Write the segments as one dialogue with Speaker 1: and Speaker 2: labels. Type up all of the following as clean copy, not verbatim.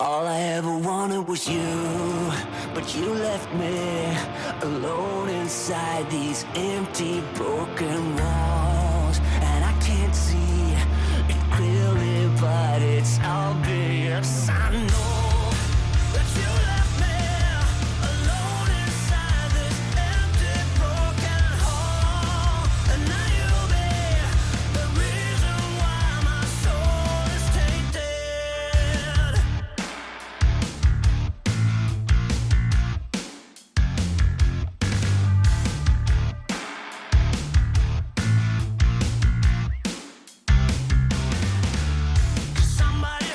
Speaker 1: All I ever wanted was you, but you left me alone inside these empty, broken walls. And I can't see it clearly, but it's obvious. I know that you left me alone inside this empty, broken hall. And now you'll be the reason why my soul is tainted. Somebody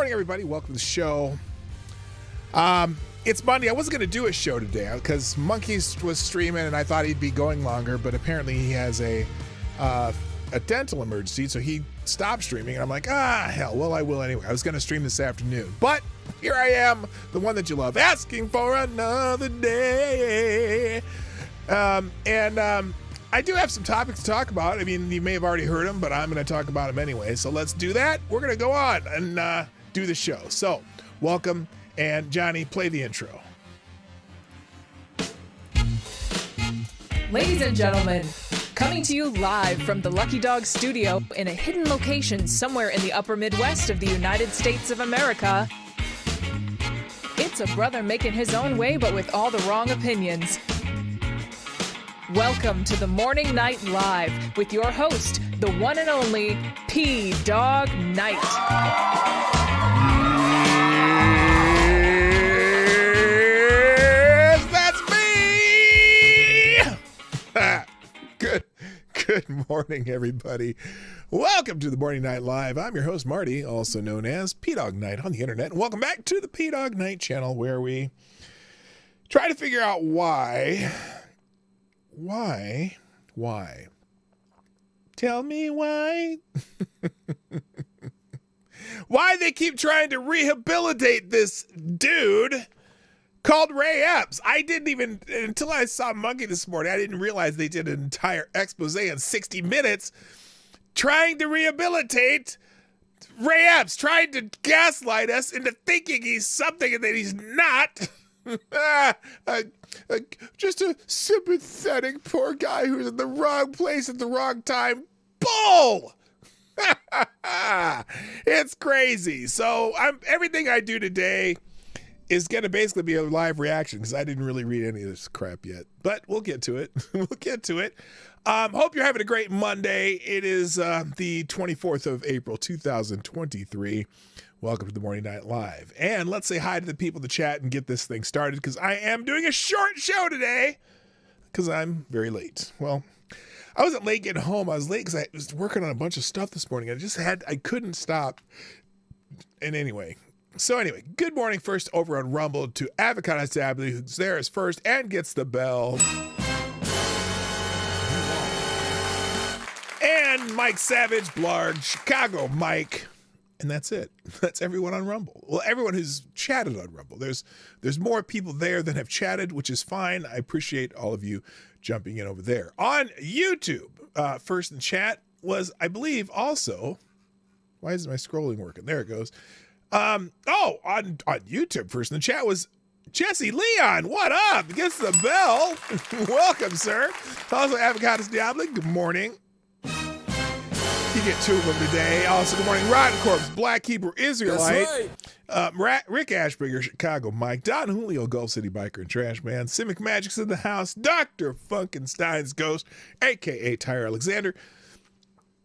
Speaker 2: morning, everybody. Welcome to the show. It's Monday. I wasn't going to do a show today because Monkeys was streaming and I thought he'd be going longer, but apparently he has a dental emergency, so he stopped streaming. And I'm like, hell, well, I will anyway. I was going to stream this afternoon, but here I am, the one that you love, asking for another day. I do have some topics to talk about. I mean, you may have already heard them, but I'm going to talk about them anyway. So let's do that. We're going to go on and do the show. So welcome. And Johnny, play the intro.
Speaker 3: Ladies and gentlemen, coming to you live from the Lucky Dog studio in a hidden location somewhere in the upper Midwest of the United States of America, it's a brother making his own way, but with all the wrong opinions. Welcome to the Morning Night Live with your host, the one and only Dawg Knight.
Speaker 2: Good morning, everybody. Welcome to the Morning Night Live. I'm your host, Marty, also known as Dawg Knight on the internet. And welcome back to the Dawg Knight Channel, where we try to figure out why? Tell me why? Why they keep trying to rehabilitate this dude called Ray Epps. I didn't even, until I saw Monkey this morning, I didn't realize they did an entire expose in 60 minutes trying to rehabilitate Ray Epps, trying to gaslight us into thinking he's something and that he's not. Just a sympathetic poor guy who's in the wrong place at the wrong time. Bull! It's crazy. So everything I do today is going to basically be a live reaction because I didn't really read any of this crap yet. But we'll get to it. Hope you're having a great Monday. It is the 24th of April, 2023. Welcome to the Morning Night Live. And let's say hi to the people in the chat and get this thing started because I am doing a short show today because I'm very late. Well, I wasn't late getting home. I was late because I was working on a bunch of stuff this morning. I couldn't stop. And anyway, good morning first over on Rumble to Advocacy, who's there as first and gets the bell. And Mike Savage, Blarg, Chicago Mike. And that's it. That's everyone on Rumble. Well, everyone who's chatted on Rumble. There's more people there than have chatted, which is fine. I appreciate all of you jumping in over there. On YouTube, first in chat was, I believe, also, why isn't my scrolling working? There it goes. On YouTube, first in the chat was Jesse Leon. What up? Gets the bell. Welcome, sir. Also, Avocados Diablo. Good morning. You get two of them today. Also, good morning, Rotten Corpse, Black Hebrew Israelite, right. Rick Ashbringer, Chicago Mike, Don Julio, Gulf City Biker and Trash Man, Simic Magic's in the house, Dr. Funkenstein's Ghost, a.k.a. Tyre Alexander.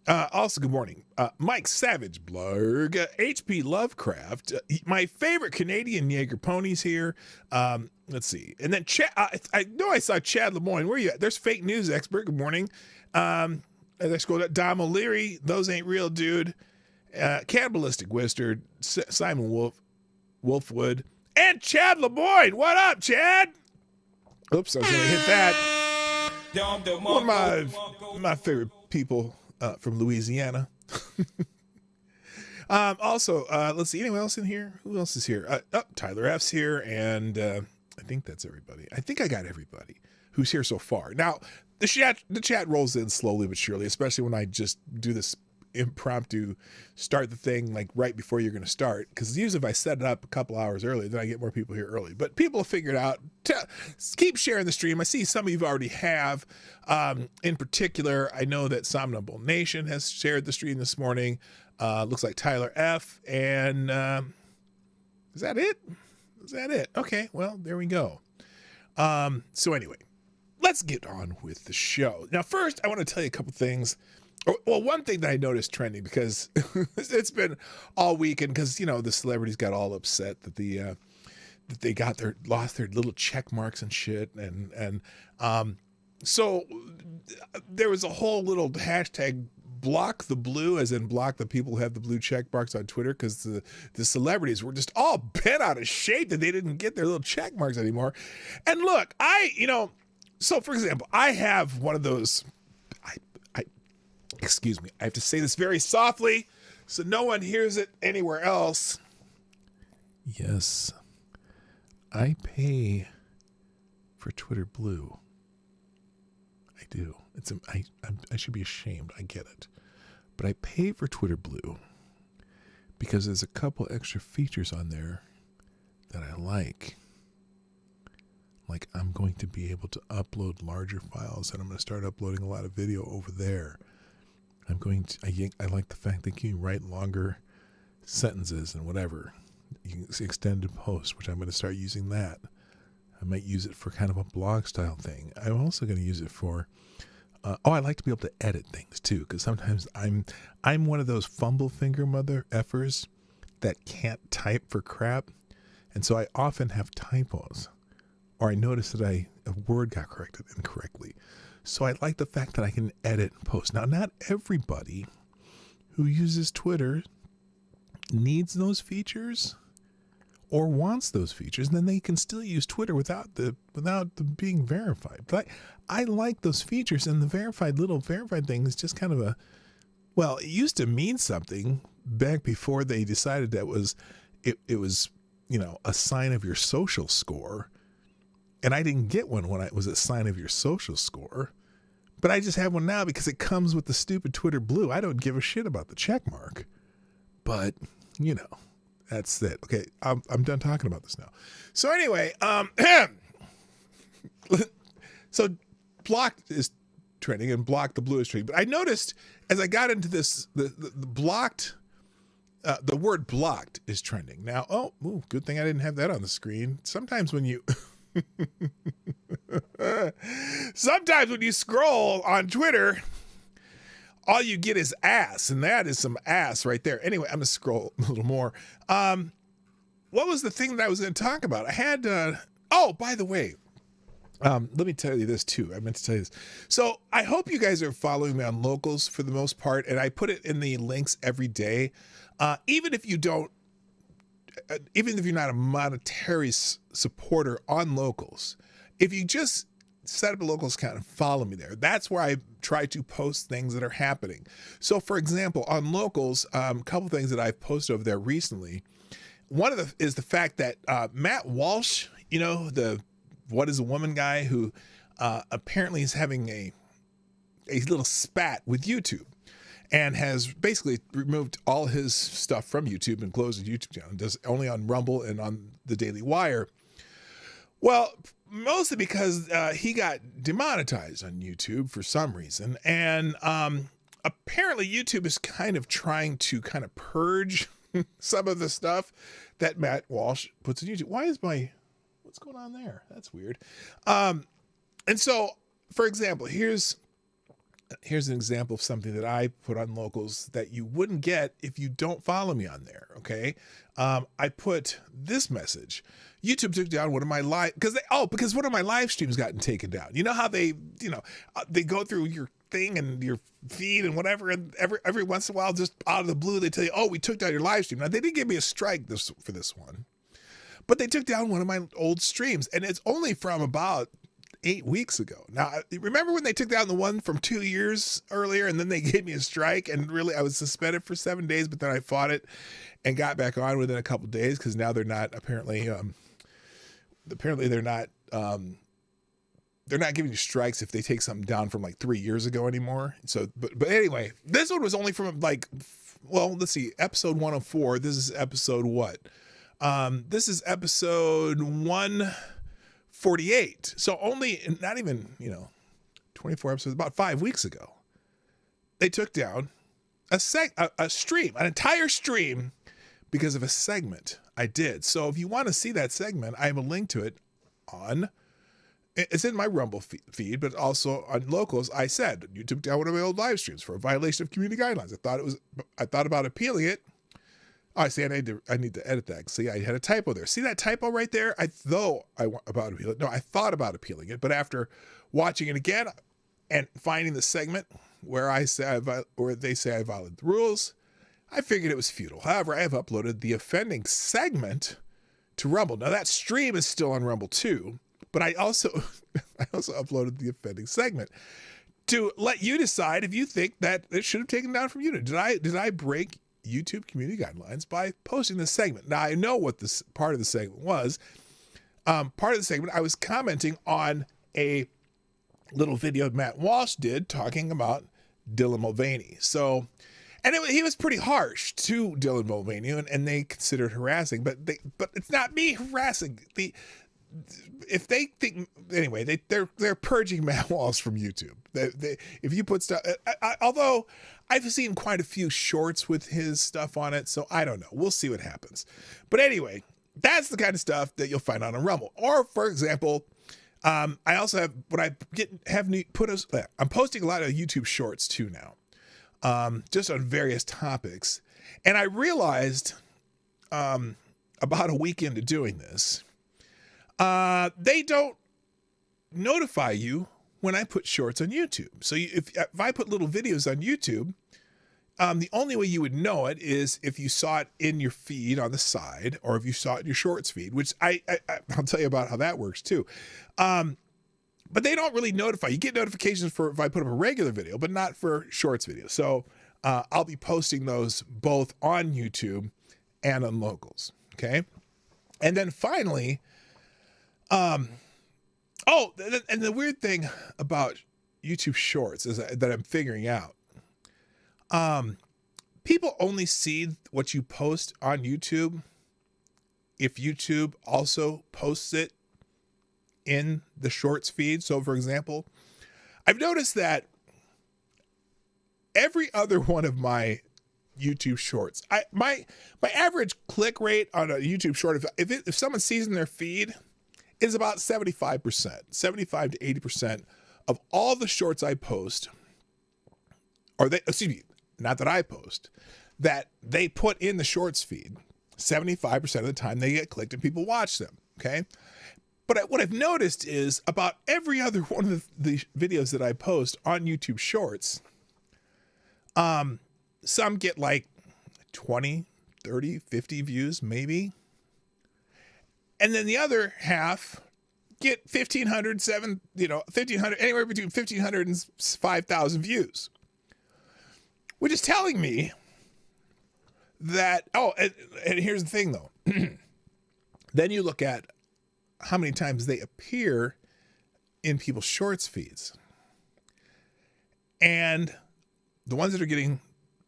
Speaker 2: Also, good morning, Mike Savage, Blarg, H.P. Lovecraft, my favorite Canadian Jaeger ponies here. Let's see. And then Chad, I know I saw Chad Lemoyne. Where are you at? There's Fake News Expert. Good morning. As I scrolled up, Dom O'Leary, Those Ain't Real Dude, Cannibalistic Wizard, Simon Wolfwood, and Chad Lemoyne. What up, Chad? Oops, I was going to hit that. One of my favorite people from Louisiana. Also, let's see, anyone else in here? Who else is here? Tyler F's here, and I think that's everybody. I think I got everybody who's here so far. Now, the chat rolls in slowly but surely, especially when I just do this impromptu start the thing like right before you're going to start. Because usually if I set it up a couple hours early, then I get more people here early. But people have figured out, keep sharing the stream. I see some of you already have. In particular, I know that Somnambule Nation has shared the stream this morning. Looks like Tyler F. And is that it? Okay, well, there we go. So anyway. Let's get on with the show. Now, first, I want to tell you a couple things. Well, one thing that I noticed trending because it's been all weekend because, the celebrities got all upset that that they lost their little check marks and shit. And so there was a whole little hashtag block the blue, as in block the people who have the blue check marks on Twitter, because the celebrities were just all bent out of shape that they didn't get their little check marks anymore. And look, so for example, I have one of those, excuse me, I have to say this very softly so no one hears it anywhere else. Yes, I pay for Twitter Blue. I do. I should be ashamed. I get it. But I pay for Twitter Blue because there's a couple extra features on there that I like. Like, I'm going to be able to upload larger files, and I'm going to start uploading a lot of video over there. I like the fact that you can write longer sentences and whatever. You can extended post, which I'm going to start using that. I might use it for kind of a blog style thing. I'm also going to use it for, I like to be able to edit things too, because sometimes I'm one of those fumble finger mother effers that can't type for crap. And so I often have typos, or I notice that a word got corrected incorrectly. So I like the fact that I can edit and post. Now, not everybody who uses Twitter needs those features or wants those features, and then they can still use Twitter without them being verified. But I like those features, and the verified thing is just kind of it used to mean something back before they decided that it was, a sign of your social score. And I didn't get one when it was a sign of your social score, but I just have one now because it comes with the stupid Twitter Blue. I don't give a shit about the check mark, but that's it. Okay, I'm done talking about this now. So anyway, so blocked is trending and block the blue is trending. But I noticed as I got into this, the blocked, the word blocked is trending. Now, good thing I didn't have that on the screen. Sometimes when you scroll on Twitter, all you get is ass, and that is some ass right there. Anyway, I'm going to scroll a little more. What was the thing that I was going to talk about? I had, by the way, let me tell you this too. I meant to tell you this. So I hope you guys are following me on Locals for the most part, and I put it in the links every day. Even if you're not a monetary supporter on Locals, if you just set up a Locals account and follow me there, that's where I try to post things that are happening. So for example, on Locals, a couple things that I've posted over there recently. One of is the fact that Matt Walsh, the What Is a Woman guy, who apparently is having a little spat with YouTube, and has basically removed all his stuff from YouTube and closed his YouTube channel, does only on Rumble and on the Daily Wire. Well, mostly because he got demonetized on YouTube for some reason. And apparently YouTube is kind of trying to purge some of the stuff that Matt Walsh puts on YouTube. What's going on there? That's weird. And so, for example, here's an example of something that I put on Locals that you wouldn't get if you don't follow me on there. Okay. I put this message. YouTube took down one of my because one of my live streams gotten taken down. You know how they go through your thing and your feed and whatever, and every once in a while, just out of the blue, they tell you, we took down your live stream. Now, they didn't give me a strike for this one, but they took down one of my old streams, and it's only from about 8 weeks ago. Now, remember when they took down the one from 2 years earlier, and then they gave me a strike, and really I was suspended for 7 days, but then I fought it and got back on within a couple days, because now they're not apparently they're not giving you strikes if they take something down from like 3 years ago anymore. So, but anyway, this one was only from let's see, episode 104. This is episode what? This is episode 148. So only, not even, 24 episodes, about 5 weeks ago, they took down a stream, an entire stream, because of a segment I did. So if you want to see that segment, I have a link to it it's in my Rumble feed, but also on Locals. I said, you took down one of my old live streams for a violation of community guidelines. I thought about appealing it. Oh, I see. I need to edit that. See, I had a typo there. See that typo right there? I thought about appealing it, but after watching it again and finding the segment, where where they say I violated the rules. I figured it was futile. However, I have uploaded the offending segment to Rumble. Now that stream is still on Rumble too, but I also uploaded the offending segment to let you decide if you think that it should have taken down from YouTube. Did I break YouTube community guidelines by posting this segment? Now I know what this part of the segment was. Part of the segment, I was commenting on a little video Matt Walsh did talking about Dylan Mulvaney. So, and he was pretty harsh to Dylan Mulvaney, and they considered harassing, but it's not me harassing. If they think anyway, they're purging Matt Walsh from YouTube. If you put stuff, although I've seen quite a few shorts with his stuff on it, so I don't know. We'll see what happens. But anyway, that's the kind of stuff that you'll find on a Rumble. Or for example, I also have I'm posting a lot of YouTube shorts too now, just on various topics, and I realized about a week into doing this. They don't notify you when I put shorts on YouTube. So if I put little videos on YouTube, the only way you would know it is if you saw it in your feed on the side, or if you saw it in your shorts feed, which I'll tell you about how that works too. But they don't really notify. You get notifications for if I put up a regular video, but not for shorts videos. So I'll be posting those both on YouTube and on locals. Okay. And then finally, and the weird thing about YouTube Shorts is that I'm figuring out, people only see what you post on YouTube if YouTube also posts it in the Shorts feed. So for example, I've noticed that every other one of my YouTube Shorts, my average click rate on a YouTube Short, if someone sees in their feed, is about 75%, 75 to 80% of all the shorts I post, not that I post, that they put in the shorts feed, 75% of the time they get clicked and people watch them, okay? But what I've noticed is about every other one of the videos that I post on YouTube Shorts, some get like 20, 30, 50 views maybe. And then the other half get 1,500, 1,500, anywhere between 1,500 and 5,000 views. Which is telling me that, and here's the thing though. Then you look at how many times they appear in people's shorts feeds. And the ones that are getting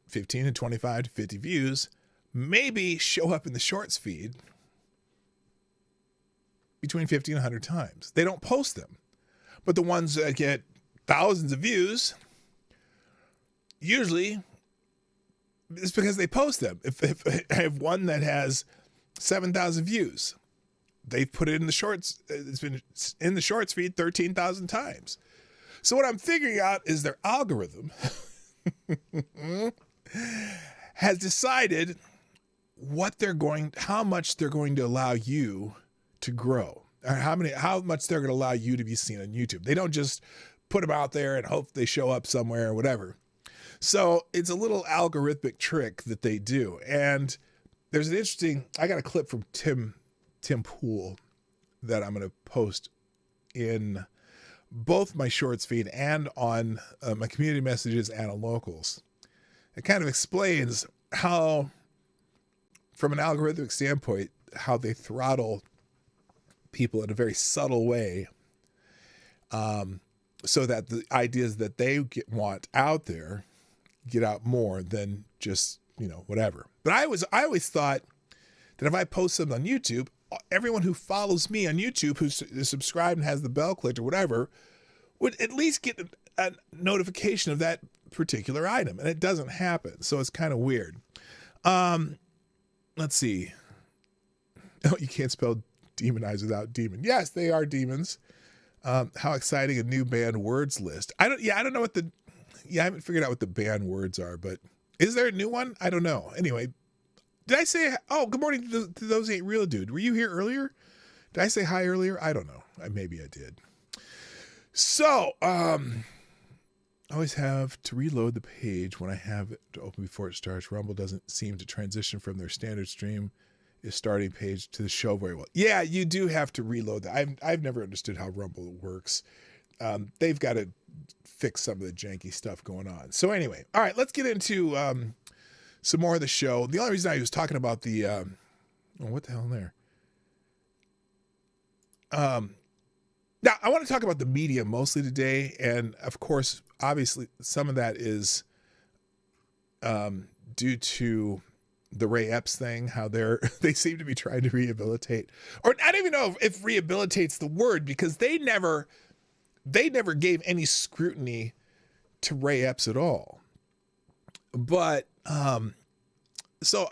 Speaker 2: 15 to 25 to 50 views maybe show up in the shorts feed between 50 and 100 times. They don't post them. But the ones that get thousands of views, usually it's because they post them. If I have one that has 7,000 views, they've put it in the shorts. It's been in the shorts feed 13,000 times. So what I'm figuring out is their algorithm has decided how much they're going to allow you to grow, or how much they're going to allow you to be seen on YouTube. They don't just put them out there and hope they show up somewhere or whatever. So it's a little algorithmic trick that they do. And there's I got a clip from Tim Pool that I'm going to post in both my shorts feed and on my community messages and on locals. It kind of explains how, from an algorithmic standpoint, how they throttle people in a very subtle way, so that the ideas that they want out there get out more than just, whatever. But I always thought that if I post something on YouTube, everyone who follows me on YouTube, who's subscribed and has the bell clicked or whatever, would at least get a notification of that particular item. And it doesn't happen. So it's kind of weird. Let's see. Oh, you can't spell demonize without demon. Yes, they are demons. How exciting, a new banned words list. I don't know I haven't figured out what the banned words are, but is there a new one? I don't know. Anyway, did I say, good morning to those ain't real, dude. Were you here earlier? Did I say hi earlier? I don't know. Maybe I did. So, I always have to reload the page when I have it to open before it starts. Rumble doesn't seem to transition from their standard stream is starting page to the show very well. Yeah, you do have to reload that. I've never understood how Rumble works. They've got to fix some of the janky stuff going on. So anyway, all right, let's get into some more of the show. The only reason I was talking about the what the hell in there? Now, I want to talk about the media mostly today, and of course, obviously, some of that is due to the Ray Epps thing, how they seem to be trying to rehabilitate, or I don't even know if rehabilitate's the word, because they never gave any scrutiny to Ray Epps at all. But so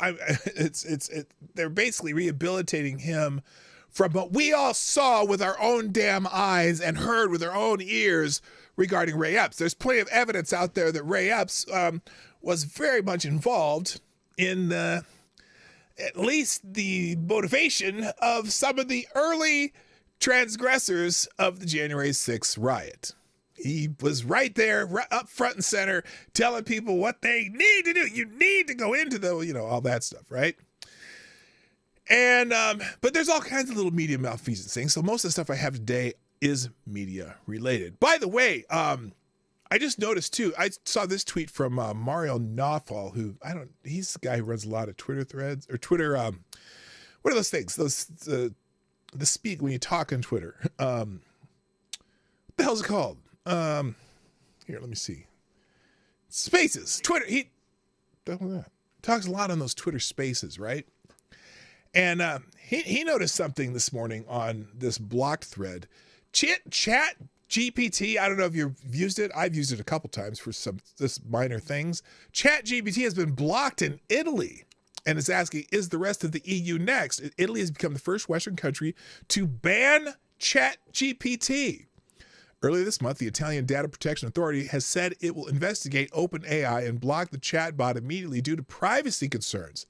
Speaker 2: they're basically rehabilitating him from what we all saw with our own damn eyes and heard with our own ears regarding Ray Epps. There's plenty of evidence out there that Ray Epps was very much involved in at least the motivation of some of the early transgressors of the January 6th riot. He was right there, up front and center, telling people what they need to do. You need to go into all that stuff, right? And but there's all kinds of little media malfeasance things. So most of the stuff I have today is media related. By the way, I just noticed too, I saw this tweet from Mario Nawfal, who he's the guy who runs a lot of Twitter threads or Twitter. What are those things? The speak when you talk on Twitter. What the hell's it called? Here, let me see. Spaces. Twitter. He talks a lot on those Twitter Spaces, right? And he noticed something this morning on this blocked thread. Chat GPT, I don't know if you've used it. I've used it a couple times for this minor things. Chat GPT has been blocked in Italy and is asking, is the rest of the EU next? Italy has become the first Western country to ban Chat GPT. Earlier this month, the Italian Data Protection Authority has said it will investigate OpenAI and block the chatbot immediately due to privacy concerns.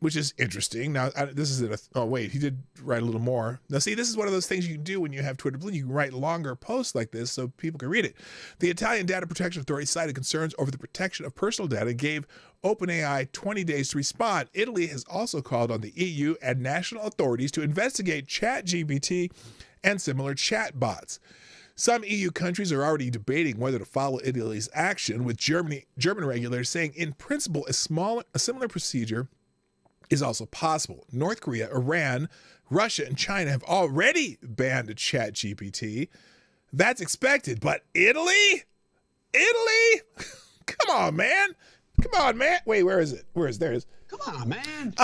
Speaker 2: Which is interesting. Now, this is he did write a little more. Now, see, this is one of those things you can do when you have Twitter Blue. You can write longer posts like this so people can read it. The Italian Data Protection Authority cited concerns over the protection of personal data and gave OpenAI 20 days to respond. Italy has also called on the EU and national authorities to investigate ChatGPT and similar chatbots. Some EU countries are already debating whether to follow Italy's action, with German regulators saying, in principle, a similar procedure is also possible. North Korea, Iran, Russia, and China have already banned ChatGPT. That's expected, but Italy? Come on, man. Wait, where is it? There it is.
Speaker 4: Come on, man.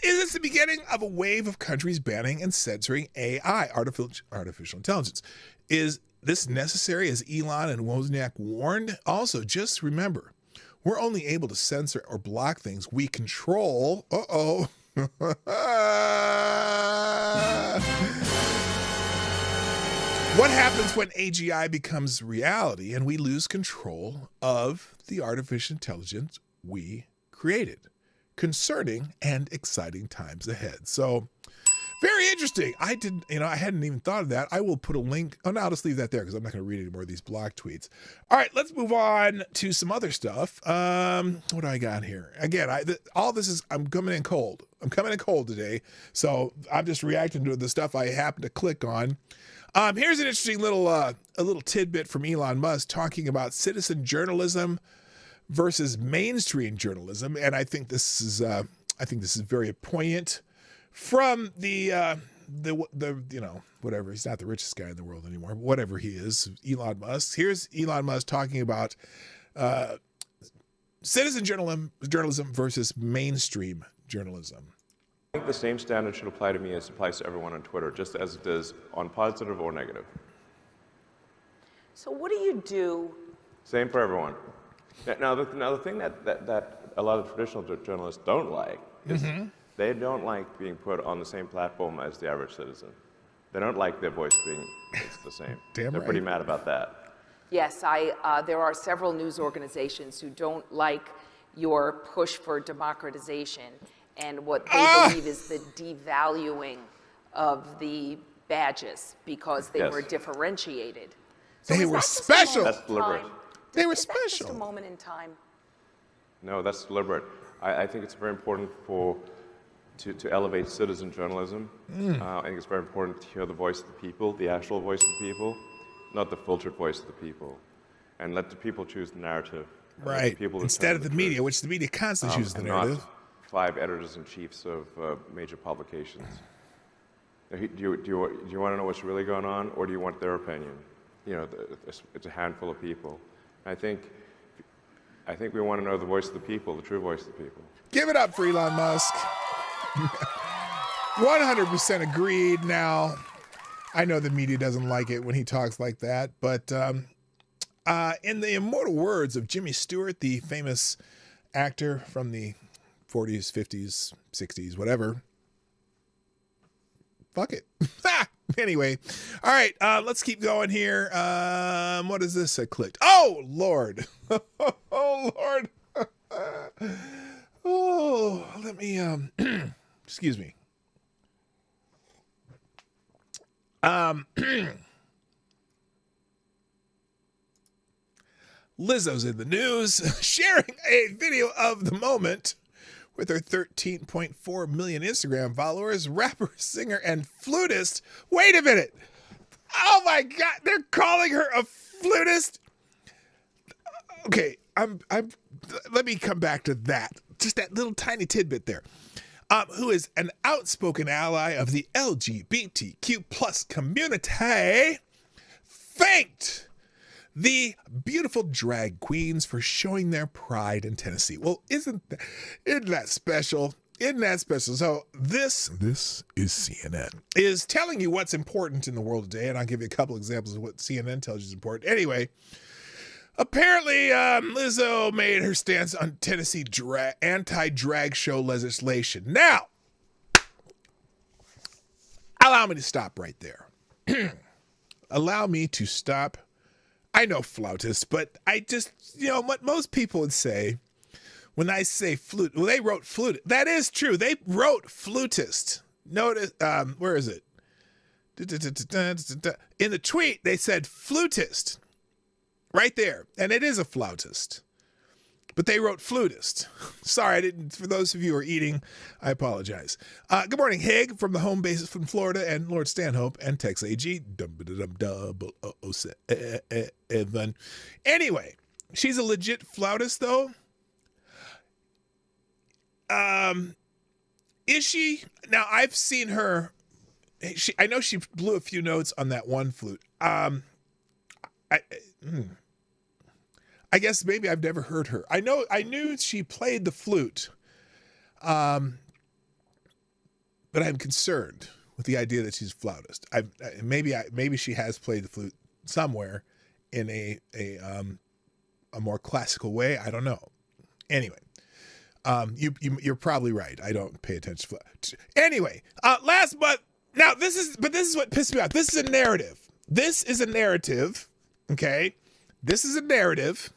Speaker 2: Is this the beginning of a wave of countries banning and censoring AI, artificial intelligence? Is this necessary, as Elon and Wozniak warned? Also, just remember, we're only able to censor or block things we control. Uh-oh. What happens when AGI becomes reality and we lose control of the artificial intelligence we created? Concerning and exciting times ahead. So, very interesting. I hadn't even thought of that. I will put a link. Oh, no, I'll just leave that there because I'm not going to read any more of these block tweets. All right, let's move on to some other stuff. What do I got here? Again, all this is, I'm coming in cold. Today. So I'm just reacting to the stuff I happen to click on. Here's an interesting little tidbit from Elon Musk talking about citizen journalism versus mainstream journalism, and I think this is very poignant. From the whatever, he's not the richest guy in the world anymore, but whatever he is, Elon Musk. Here's Elon Musk talking about citizen journalism versus mainstream journalism.
Speaker 5: I think the same standard should apply to me as applies to everyone on Twitter, just as it does on positive or negative.
Speaker 6: So what do you do?
Speaker 5: Same for everyone. Now the thing that a lot of traditional journalists don't like is they don't like being put on the same platform as the average citizen. They don't like their voice being the same.
Speaker 2: Damn
Speaker 5: They're
Speaker 2: right.
Speaker 5: pretty mad about that.
Speaker 6: Yes, there are several news organizations who don't like your push for democratization and what they believe is the devaluing of the badges because they were differentiated. So
Speaker 2: They
Speaker 6: is
Speaker 2: were
Speaker 6: that just a
Speaker 2: special.
Speaker 6: moment
Speaker 5: That's
Speaker 6: in
Speaker 5: deliberate.
Speaker 6: time?
Speaker 2: They were
Speaker 6: Is that just
Speaker 2: special.
Speaker 6: a moment in time?
Speaker 5: No, that's deliberate. I think it's very important to elevate citizen journalism. I think it's very important to hear the voice of the people, the actual voice of the people, not the filtered voice of the people. And let the people choose the narrative. And let the
Speaker 2: Right.
Speaker 5: people
Speaker 2: Instead
Speaker 5: determine
Speaker 2: of the
Speaker 5: truth.
Speaker 2: media, which the media constantly chooses the
Speaker 5: And
Speaker 2: narrative.
Speaker 5: not 5 editors-in-chiefs of major publications. Do you want to know what's really going on, or do you want their opinion? You know, it's a handful of people. I think we want to know the voice of the people, the true voice of the people.
Speaker 2: Give it up for Elon Musk. 100% agreed. Now, I know the media doesn't like it when he talks like that, but in the immortal words of Jimmy Stewart, the famous actor from the 40s, 50s, 60s, whatever, fuck it. Anyway, all right, let's keep going here. What is this I clicked? Oh, Lord. Oh, Lord. Oh, let me, excuse me. Lizzo's in the news, sharing a video of the moment with her 13.4 million Instagram followers. Rapper, singer, and flutist. Wait a minute. Oh my God, they're calling her a flutist. Okay, let me come back to that. Just that little tiny tidbit there. Who is an outspoken ally of the LGBTQ plus community, thanked the beautiful drag queens for showing their pride in Tennessee. Well, isn't that special? Isn't that special? So this is CNN, is telling you what's important in the world today, and I'll give you a couple examples of what CNN tells you is important. Anyway, apparently Lizzo made her stance on Tennessee anti-drag show legislation. Now, allow me to stop right there. Allow me to stop. I know flautist, but I just, what most people would say when I say flute, well, they wrote flute. That is true. They wrote flutist. Notice, where is it? In the tweet, they said flutist. Right there. And it is a flautist. But they wrote flutist. Sorry, I didn't. For those of you who are eating, I apologize. Good morning, Hig, from the home bases from Florida, and Lord Stanhope and Tex AG. Evan. Anyway, she's a legit flautist, though. Is she? Now, I've seen her. I know she blew a few notes on that one flute. I guess maybe I've never heard her. I knew she played the flute, but I'm concerned with the idea that she's a flautist. Maybe she has played the flute somewhere in a more classical way. I don't know. Anyway, you're probably right. I don't pay attention to flute. Anyway, last month. Now this is what pissed me off. This is a narrative. Okay, this is a narrative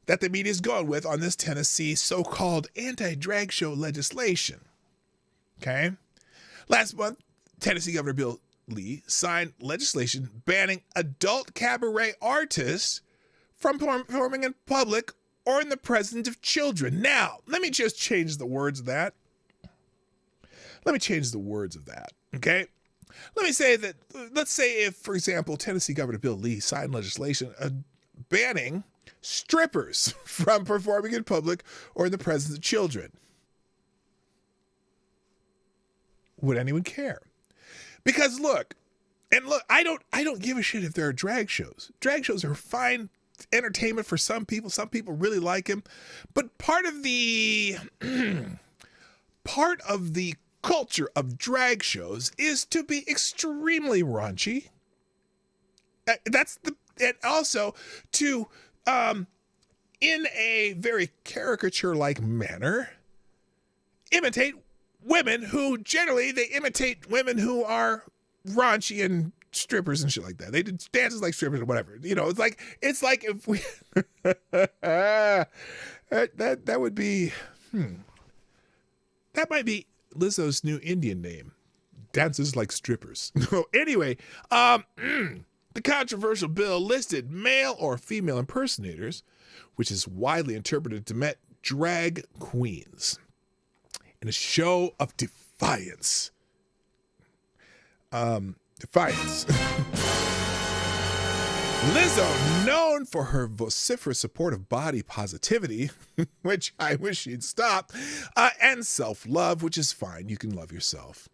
Speaker 2: that the media is going with on this Tennessee so-called anti-drag show legislation. Okay? Last month, Tennessee Governor Bill Lee signed legislation banning adult cabaret artists from performing in public or in the presence of children. Now, let me just change the words of that. Okay? Let me say that, let's say if, for example, Tennessee Governor Bill Lee signed legislation banning strippers from performing in public or in the presence of children. Would anyone care? Because look, I don't give a shit if there are drag shows. Drag shows are fine entertainment for some people. Some people really like them. But part of the culture of drag shows is to be extremely raunchy. And also to, in a very caricature-like manner, imitate women who generally they imitate women who are raunchy and strippers and shit like that. They do dances like strippers or whatever. It's like if we that would be that might be Lizzo's new Indian name. Dances like strippers. Anyway, The controversial bill listed male or female impersonators, which is widely interpreted to mean drag queens, in a show of defiance. Lizzo, known for her vociferous support of body positivity, which I wish she'd stop, and self-love, which is fine. You can love yourself.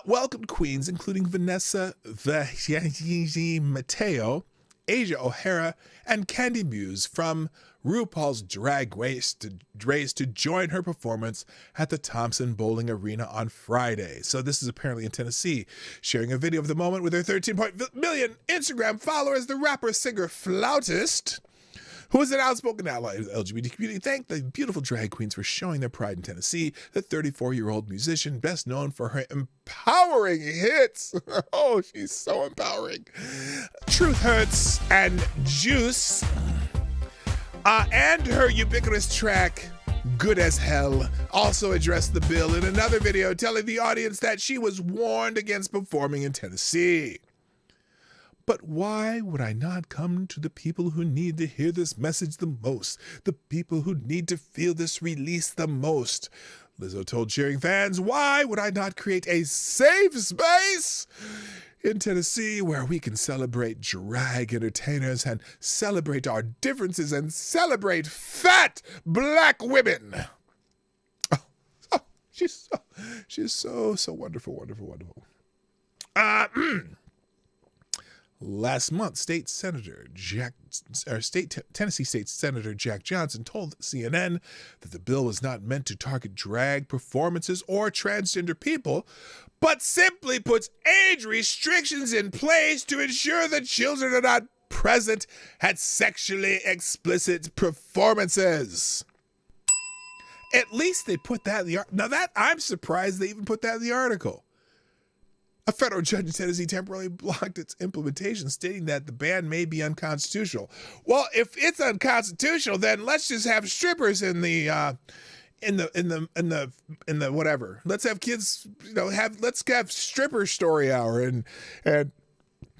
Speaker 2: Welcomed queens including Vanessa Mateo, Asia O'Hara, and Candy Muse from RuPaul's Drag Race to join her performance at the Thompson Bowling Arena on Friday. So this is apparently in Tennessee. Sharing a video of the moment with her 13 million Instagram followers, the rapper-singer Flautist, who is an outspoken ally of the LGBT community, thanked the beautiful drag queens for showing their pride in Tennessee. The 34-year-old musician, best known for her empowering hits. Oh, she's so empowering. Truth Hurts and Juice. And her ubiquitous track, Good as Hell, also addressed the bill in another video, telling the audience that she was warned against performing in Tennessee. But why would I not come to the people who need to hear this message the most? The people who need to feel this release the most? Lizzo told cheering fans, why would I not create a safe space in Tennessee where we can celebrate drag entertainers and celebrate our differences and celebrate fat black women? Oh, she's so wonderful, wonderful, wonderful. Last month, Tennessee State Senator Jack Johnson told CNN that the bill was not meant to target drag performances or transgender people, but simply puts age restrictions in place to ensure that children are not present at sexually explicit performances. At least they put that in the article. Now that, I'm surprised they even put that in the article. A federal judge in Tennessee temporarily blocked its implementation, stating that the ban may be unconstitutional. Well, if it's unconstitutional, then let's just have strippers in the whatever. Let's have kids, let's have stripper story hour and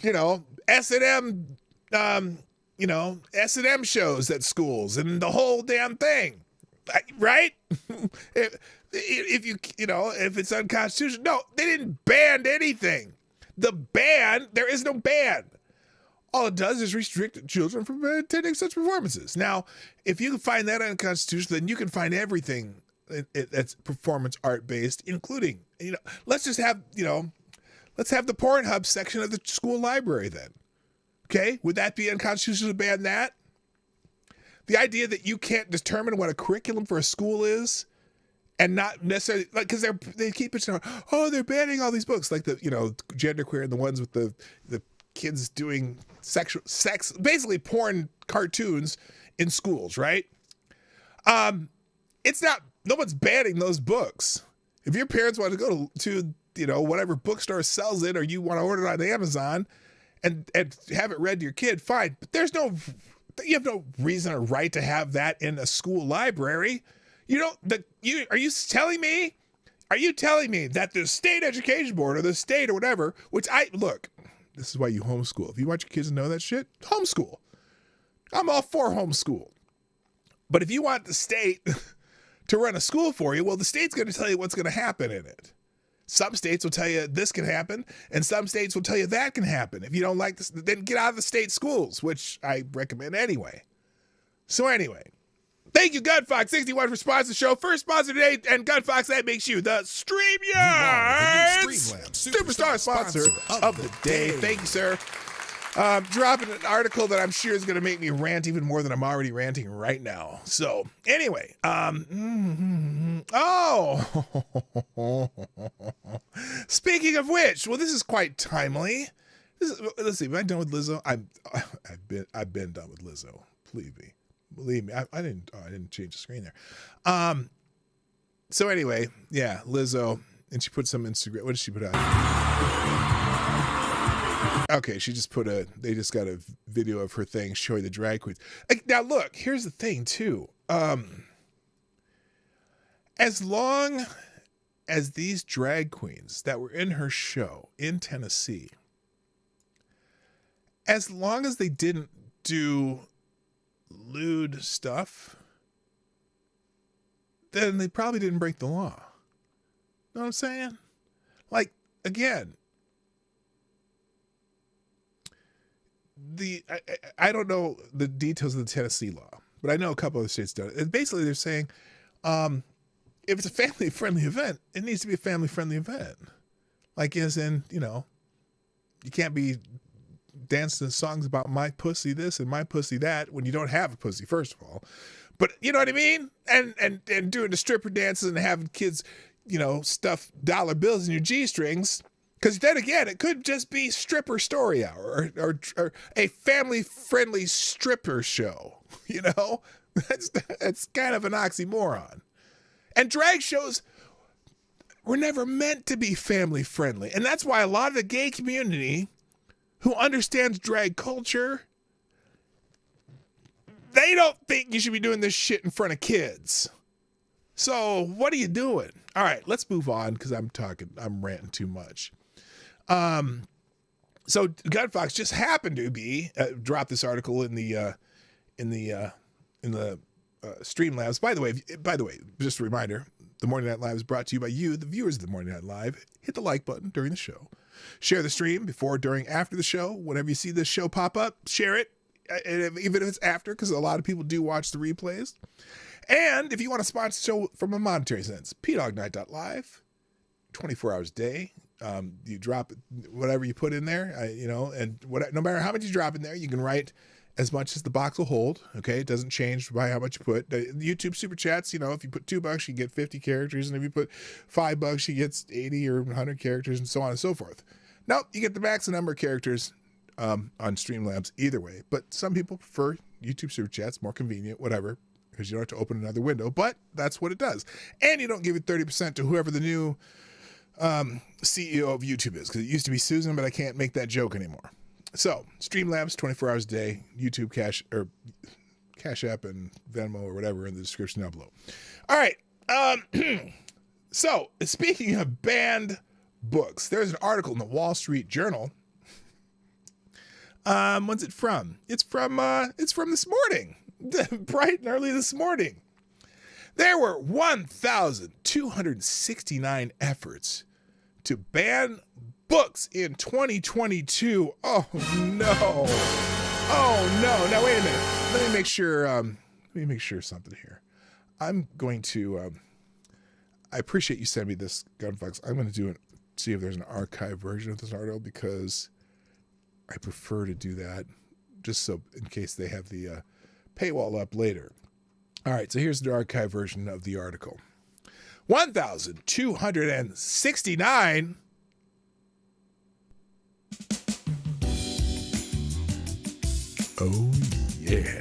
Speaker 2: S&M, S&M shows at schools and the whole damn thing, right? If it's unconstitutional, no, they didn't ban anything. There is no ban. All it does is restrict children from attending such performances. Now, if you can find that unconstitutional, then you can find everything that's performance art based, including, let's just have, let's have the Pornhub section of the school library then. Okay, would that be unconstitutional to ban that? The idea that you can't determine what a curriculum for a school is, and not necessarily, because they keep it, they're banning all these books, like the genderqueer and the ones with the kids doing sex, basically porn cartoons in schools, right? It's not, no one's banning those books. If your parents want to go to whatever bookstore sells it, or you want to order it on Amazon and have it read to your kid, fine. But you have no reason or right to have that in a school library. Are you telling me that the state education board or the state or whatever, this is why you homeschool. If you want your kids to know that shit, homeschool. I'm all for homeschool. But if you want the state to run a school for you, well, the state's going to tell you what's going to happen in it. Some states will tell you this can happen, and some states will tell you that can happen. If you don't like this, then get out of the state schools, which I recommend anyway. So anyway, thank you, GunFox61, for sponsoring the show. First sponsor today, and GunFox, that makes you the StreamYard Superstar sponsor of the day. Thank you, sir. Dropping an article that I'm sure is going to make me rant even more than I'm already ranting right now. So anyway, speaking of which, well, this is quite timely. Let's see, am I done with Lizzo? I've been done with Lizzo. Believe me, I didn't change the screen there. So anyway, yeah, Lizzo, and she put some Instagram. What did she put out? Okay, they just got a video of her thing showing the drag queens. Now look, here's the thing too. As long as these drag queens that were in her show in Tennessee, as long as they didn't do lewd stuff, then they probably didn't break the law. Know what I'm saying? Like, again, I don't know the details of the Tennessee law, but I know a couple of states do it. And basically, they're saying if it's a family-friendly event, it needs to be a family-friendly event. Like, as in, you know, you can't be dancing to songs about my pussy this and my pussy that when you don't have a pussy, first of all. But you know what I mean? And doing the stripper dances and having kids, you know, stuff dollar bills in your G-strings. Because then again, it could just be stripper story hour or a family-friendly stripper show. You know? That's kind of an oxymoron. And drag shows were never meant to be family-friendly. And that's why a lot of the gay community who understands drag culture, they don't think you should be doing this shit in front of kids. So what are you doing? All right, let's move on because I'm ranting too much. So Gunfox just happened to be dropped this article in the Streamlabs. By the way, just a reminder: the Morning Night Live is brought to you by you, the viewers of the Morning Night Live. Hit the like button during the show. Share the stream before, during, after the show. Whenever you see this show pop up, share it, even if it's after, because a lot of people do watch the replays. And if you want to sponsor the show from a monetary sense, pdognight.live, 24 hours a day. You drop whatever you put in there, and no matter how much you drop in there, you can write as much as the box will hold. Okay, it doesn't change by how much you put. The YouTube super chats, if you put $2, you get 50 characters, and if you put $5, you get 80 or 100 characters, and so on and so forth. Nope, you get the max number of characters on Streamlabs either way. But some people prefer YouTube super chats, more convenient, whatever, because you don't have to open another window. But that's what it does, and you don't give it 30% to whoever the new CEO of YouTube is, because it used to be Susan, but I can't make that joke anymore. So Streamlabs, 24 hours a day, YouTube Cash App and Venmo or whatever in the description down below. All right. So speaking of banned books, there's an article in the Wall Street Journal. When's it from? It's from this morning, bright and early this morning. There were 1,269 efforts to ban books in 2022. Oh no. Now wait a minute. Let me make sure something here. I'm going to I appreciate you sending me this, Gunfox. I'm going to see if there's an archive version of this article, because I prefer to do that just so in case they have the paywall up later. All right, so here's the archive version of the article. 1,269 Oh yeah.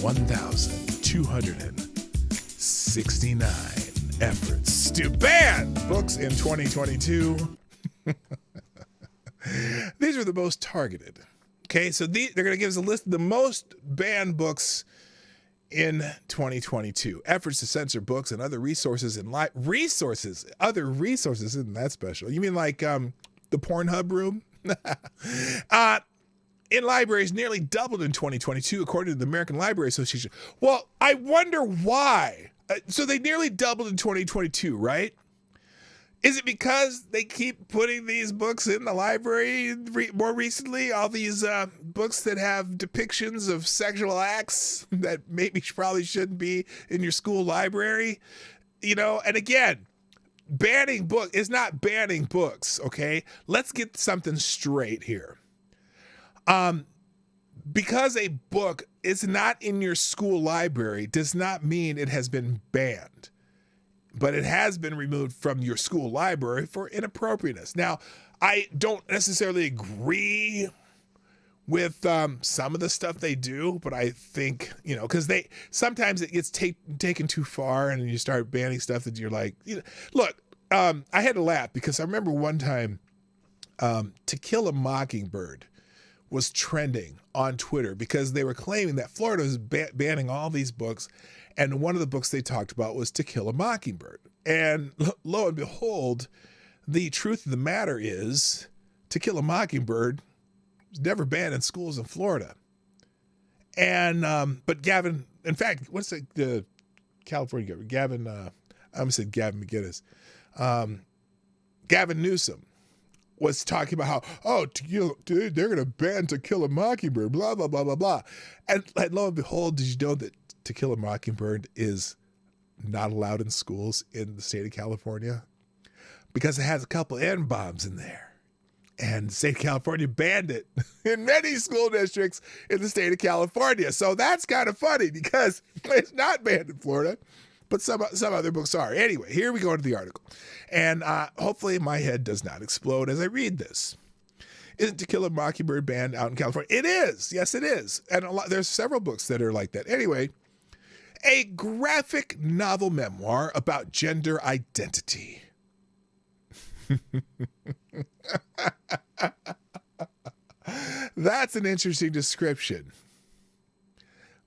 Speaker 2: 1,269 efforts to ban books in 2022. These are the most targeted. Okay, so they're going to give us a list of the most banned books in 2022. Efforts to censor books and other resources in other resources isn't that special. You mean like the Pornhub room? In libraries nearly doubled in 2022, according to the American Library Association. Well, I wonder why. So they nearly doubled in 2022, right? Is it because they keep putting these books in the library more recently? All these books that have depictions of sexual acts that maybe probably shouldn't be in your school library? And again, banning book is not banning books, okay? Let's get something straight here. Because a book is not in your school library does not mean it has been banned, but it has been removed from your school library for inappropriateness. Now, I don't necessarily agree with some of the stuff they do, but I think, because sometimes it gets taken too far and you start banning stuff that you're like, look, I had to laugh because I remember one time To Kill a Mockingbird was trending on Twitter because they were claiming that Florida was banning all these books, and one of the books they talked about was To Kill a Mockingbird. And lo and behold, the truth of the matter is To Kill a Mockingbird It's never banned in schools in Florida. And but Gavin, in fact, what's the California governor? Gavin, I almost said Gavin McGinnis. Gavin Newsom was talking about how, they're going to ban To Kill a Mockingbird, blah, blah, blah, blah, blah. And lo and behold, did you know that To Kill a Mockingbird is not allowed in schools in the state of California? Because it has a couple N-bombs in there. And the state of California banned it in many school districts in the state of California. So that's kind of funny because it's not banned in Florida, but some other books are. Anyway, here we go into the article. And hopefully my head does not explode as I read this. Isn't To Kill a Mockingbird banned out in California? It is. Yes, it is. And there's several books that are like that. Anyway, a graphic novel memoir about gender identity. That's an interesting description.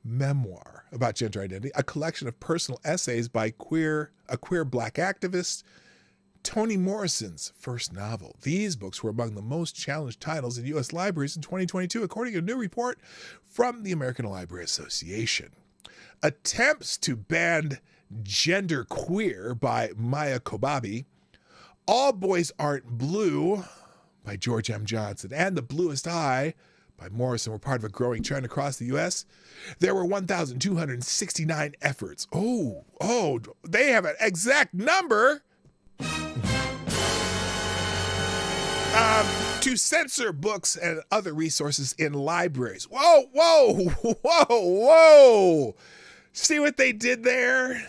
Speaker 2: Memoir about gender identity, a collection of personal essays by a queer black activist, Toni Morrison's first novel. These books were among the most challenged titles in U.S. libraries in 2022, according to a new report from the American Library Association. Attempts to ban Gender Queer by Maya Kobabe, All Boys Aren't Blue by George M. Johnson, and The Bluest Eye by Morrison were part of a growing trend across the U.S. There were 1,269 efforts. Oh, they have an exact number to censor books and other resources in libraries. Whoa. See what they did there?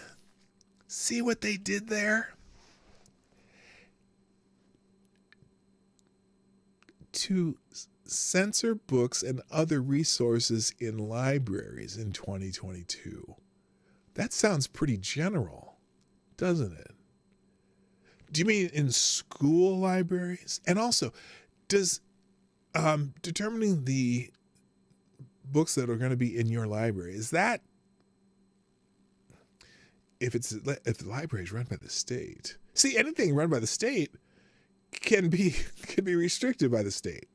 Speaker 2: To censor books and other resources in libraries in 2022. That sounds pretty general, doesn't it? Do you mean in school libraries? And also, does determining the books that are going to be in your library, is that if the library is run by the state? See, anything run by the state can be restricted by the state.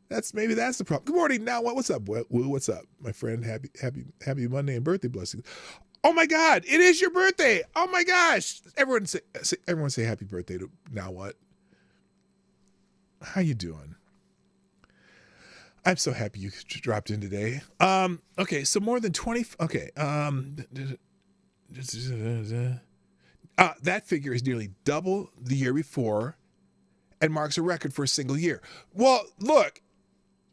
Speaker 2: That's the problem. Good morning. Now, what's up, Woo? What's up, my friend? Happy Monday and birthday blessings. Oh my God, it is your birthday. Oh my gosh. Everyone say happy birthday to Now What? How you doing? I'm so happy you dropped in today. Okay, so more than 20 that figure is nearly double the year before and marks a record for a single year. Well, look,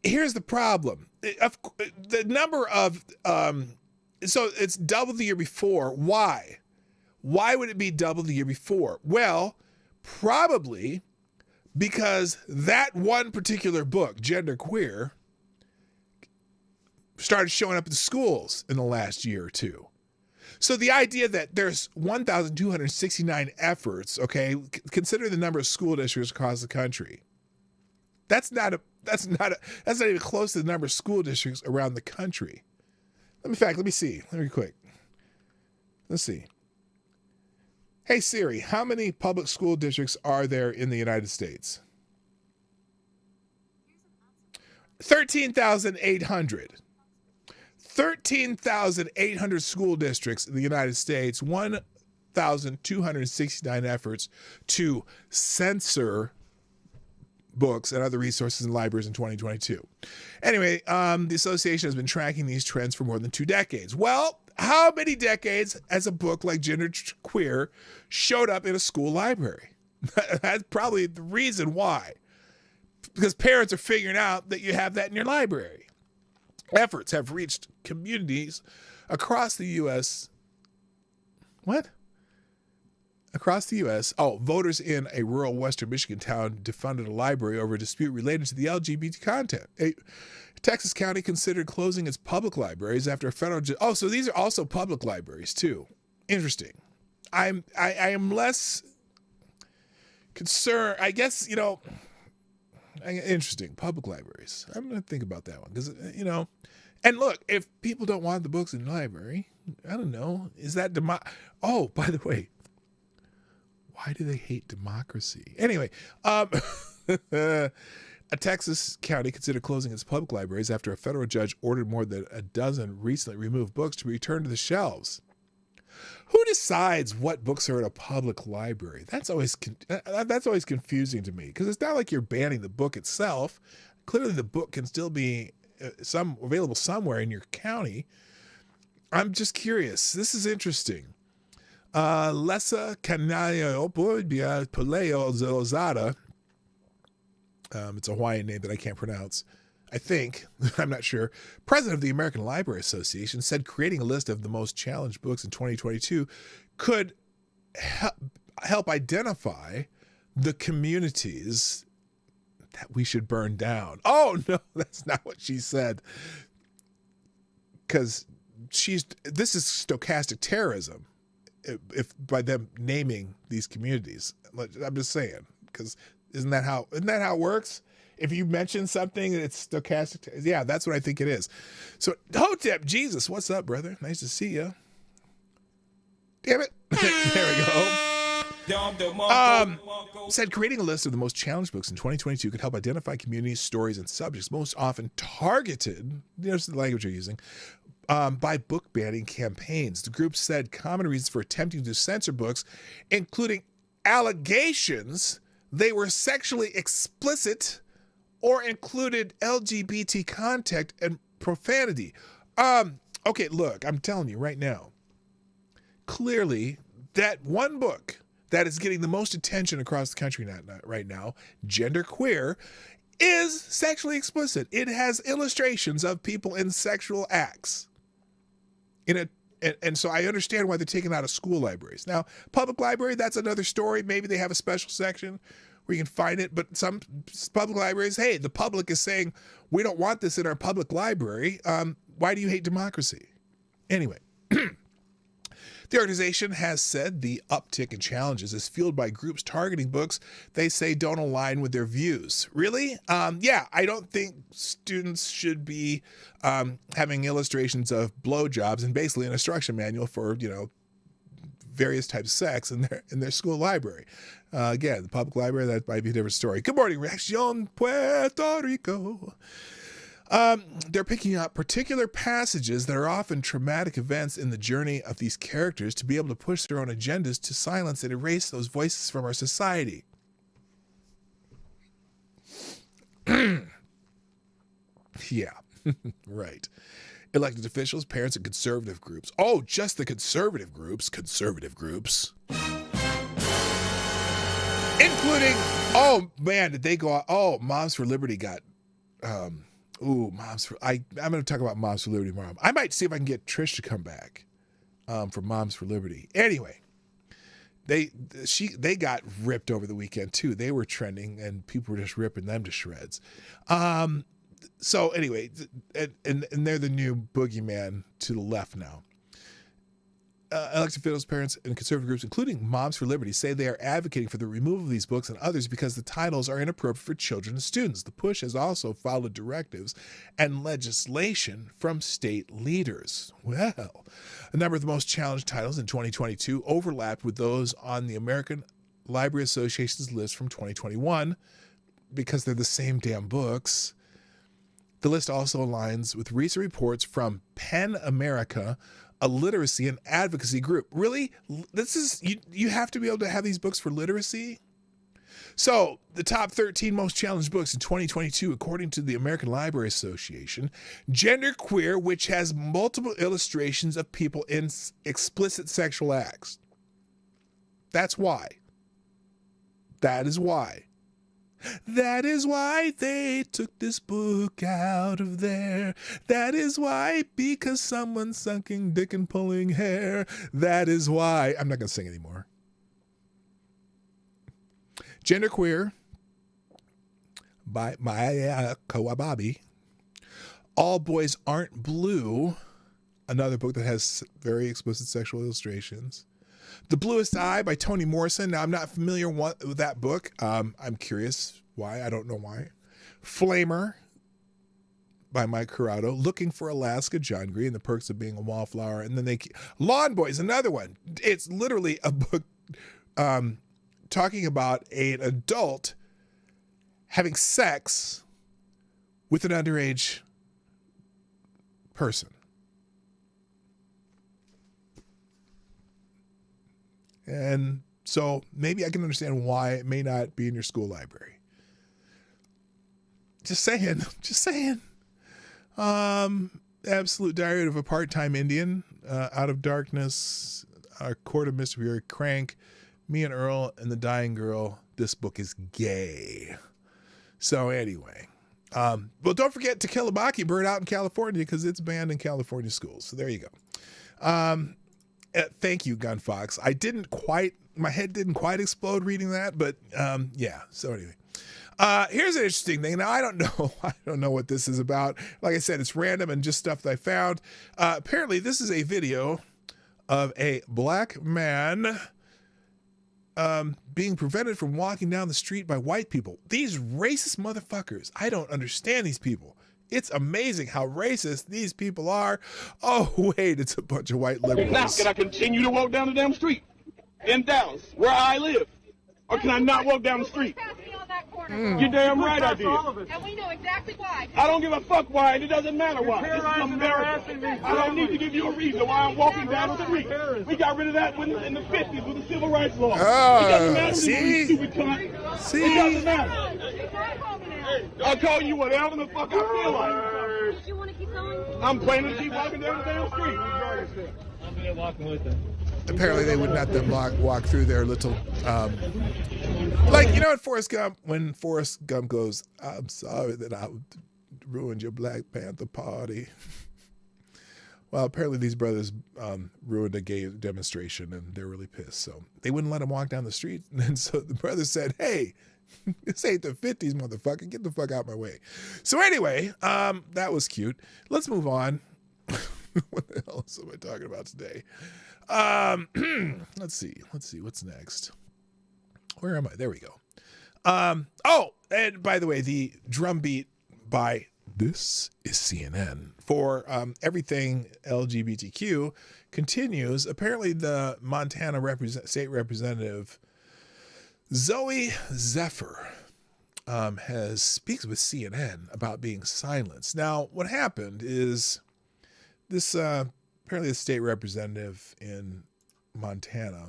Speaker 2: here's the problem. The number of so it's double the year before. Why? Why would it be double the year before? Well, probably because that one particular book, Gender Queer, started showing up in schools in the last year or two. So the idea that there's 1,269 efforts, okay, consider the number of school districts across the country. That's not even close to the number of school districts around the country. Let me see. Let me quick. Let's see. Hey Siri, how many public school districts are there in the United States? 13,800. 13,800 school districts in the United States, 1,269 efforts to censor books and other resources in libraries in 2022. Anyway, the association has been tracking these trends for more than 2 decades. Well, how many decades has a book like Gender Queer showed up in a school library? That's probably the reason why. Because parents are figuring out that you have that in your library. Efforts have reached communities across the U.S. What? Across the U.S., voters in a rural western Michigan town defunded a library over a dispute related to the LGBT content. Texas County considered closing its public libraries after a federal so these are also public libraries too. Interesting. I am less concerned. I guess, interesting. Public libraries. I'm going to think about that one because, and look, if people don't want the books in the library, I don't know. Is that Oh, by the way, why do they hate democracy? Anyway, A Texas county considered closing its public libraries after a federal judge ordered more than a dozen recently removed books to be returned to the shelves. Who decides what books are in a public library? That's always confusing to me, because it's not like you're banning the book itself. Clearly, the book can still be available somewhere in your county. I'm just curious. This is interesting. Lesa Canayo Poleo Zozada. It's a Hawaiian name that I can't pronounce. I think, I'm not sure. President of the American Library Association said creating a list of the most challenged books in 2022 could help identify the communities that we should burn down. Oh, no, that's not what she said. Because this is stochastic terrorism, if by them naming these communities. I'm just saying, because isn't that how it works? If you mention something, it's stochastic. Yeah, that's what I think it is. So, Hotep Jesus, what's up, brother? Nice to see you. Damn it. There we go. Said creating a list of the most challenged books in 2022 could help identify communities, stories, and subjects most often targeted, there's the language you're using, by book banning campaigns. The group said common reasons for attempting to censor books, including allegations they were sexually explicit or included LGBT content and profanity. Okay, look, I'm telling you right now, clearly that one book that is getting the most attention across the country right now, Genderqueer, is sexually explicit. It has illustrations of people in sexual acts. And so I understand why they're taken out of school libraries. Now, public library, that's another story. Maybe they have a special section where you can find it, but some public libraries, hey, the public is saying, we don't want this in our public library. Why do you hate democracy? Anyway, the organization has said the uptick in challenges is fueled by groups targeting books they say don't align with their views. Really? Yeah, I don't think students should be having illustrations of blowjobs and basically an instruction manual for, various types of sex in their school library. Again, the public library, that might be a different story. Good morning, Reaccion Puerto Rico. They're picking up particular passages that are often traumatic events in the journey of these characters to be able to push their own agendas to silence and erase those voices from our society. Yeah, right. Elected officials, parents, and conservative groups. Oh, just the conservative groups. Including, oh man, did they go out? Oh, Moms for Liberty got, I'm going to talk about Moms for Liberty tomorrow. I might see if I can get Trish to come back for Moms for Liberty. Anyway, they got ripped over the weekend too. They were trending and people were just ripping them to shreds. So anyway, and they're the new boogeyman to the left now. Elected officials, parents, and conservative groups, including Moms for Liberty, say they are advocating for the removal of these books and others because the titles are inappropriate for children and students. The push has also followed directives and legislation from state leaders. Well, a number of the most challenged titles in 2022 overlapped with those on the American Library Association's list from 2021 because they're the same damn books. The list also aligns with recent reports from PEN America, a literacy and advocacy group. Really? This is, you have to be able to have these books for literacy? So, the top 13 most challenged books in 2022, according to the American Library Association, Genderqueer, which has multiple illustrations of people in explicit sexual acts. That's why. That is why. That is why they took this book out of there. That is why, because someone's sucking dick and pulling hair. That is why. I'm not going to sing anymore. Genderqueer by Maya Kawababi. All Boys Aren't Blue, another book that has very explicit sexual illustrations. The Bluest Eye by Toni Morrison. Now, I'm not familiar with that book. I'm curious why. I don't know why. Flamer by Mike Corrado. Looking for Alaska, John Green, The Perks of Being a Wallflower. And then Lawn Boys, another one. It's literally a book talking about an adult having sex with an underage person. And so maybe I can understand why it may not be in your school library. Just saying. Absolute Diary of a Part-Time Indian, Out of Darkness, Our Court of Mystery, Crank, Me and Earl, and the Dying Girl. This book is gay. So anyway, well, don't forget To Kill a Mockingbird out in California because it's banned in California schools. So there you go. Thank you, Gun Fox. My head didn't quite explode reading that, but yeah. So anyway. Here's an interesting thing. Now, I don't know what this is about. Like I said, it's random and just stuff that I found. Apparently, this is a video of a black man being prevented from walking down the street by white people. These racist motherfuckers. I don't understand these people. It's amazing how racist these people are. Oh, wait, it's a bunch of white liberals.
Speaker 4: Now, can I continue to walk down the damn street in Dallas, where I live? Or can I not walk down the street? You're damn right I did.
Speaker 7: And we know exactly why.
Speaker 4: I don't give a fuck why, and it doesn't matter why. This is America. I don't need to give you a reason why I'm walking down the street. We got rid of that in the 50s with the civil rights law. It doesn't matter
Speaker 2: see?
Speaker 4: You stupid cunt.
Speaker 2: See?
Speaker 4: It doesn't matter. I'll call you whatever the fuck I feel like.
Speaker 7: You want to keep going?
Speaker 4: I'm planning to keep walking down the damn street.
Speaker 8: I'm going to walk with them.
Speaker 2: Apparently they would not then walk through their little, like, you know, when Forrest Gump goes, I'm sorry that I ruined your Black Panther party. Well, apparently these brothers ruined a gay demonstration and they're really pissed. So they wouldn't let him walk down the street. And so the brothers said, hey, this ain't the 50s, motherfucker. Get the fuck out my way. So anyway, that was cute. Let's move on. What the hell am I talking about today? Let's see. What's next? Where am I? There we go. Oh, and by the way, the drum beat by This is CNN for everything LGBTQ continues. Apparently, the Montana state representative Zoe Zephyr speaks with CNN about being silenced. Now, what happened is this. Apparently the state representative in Montana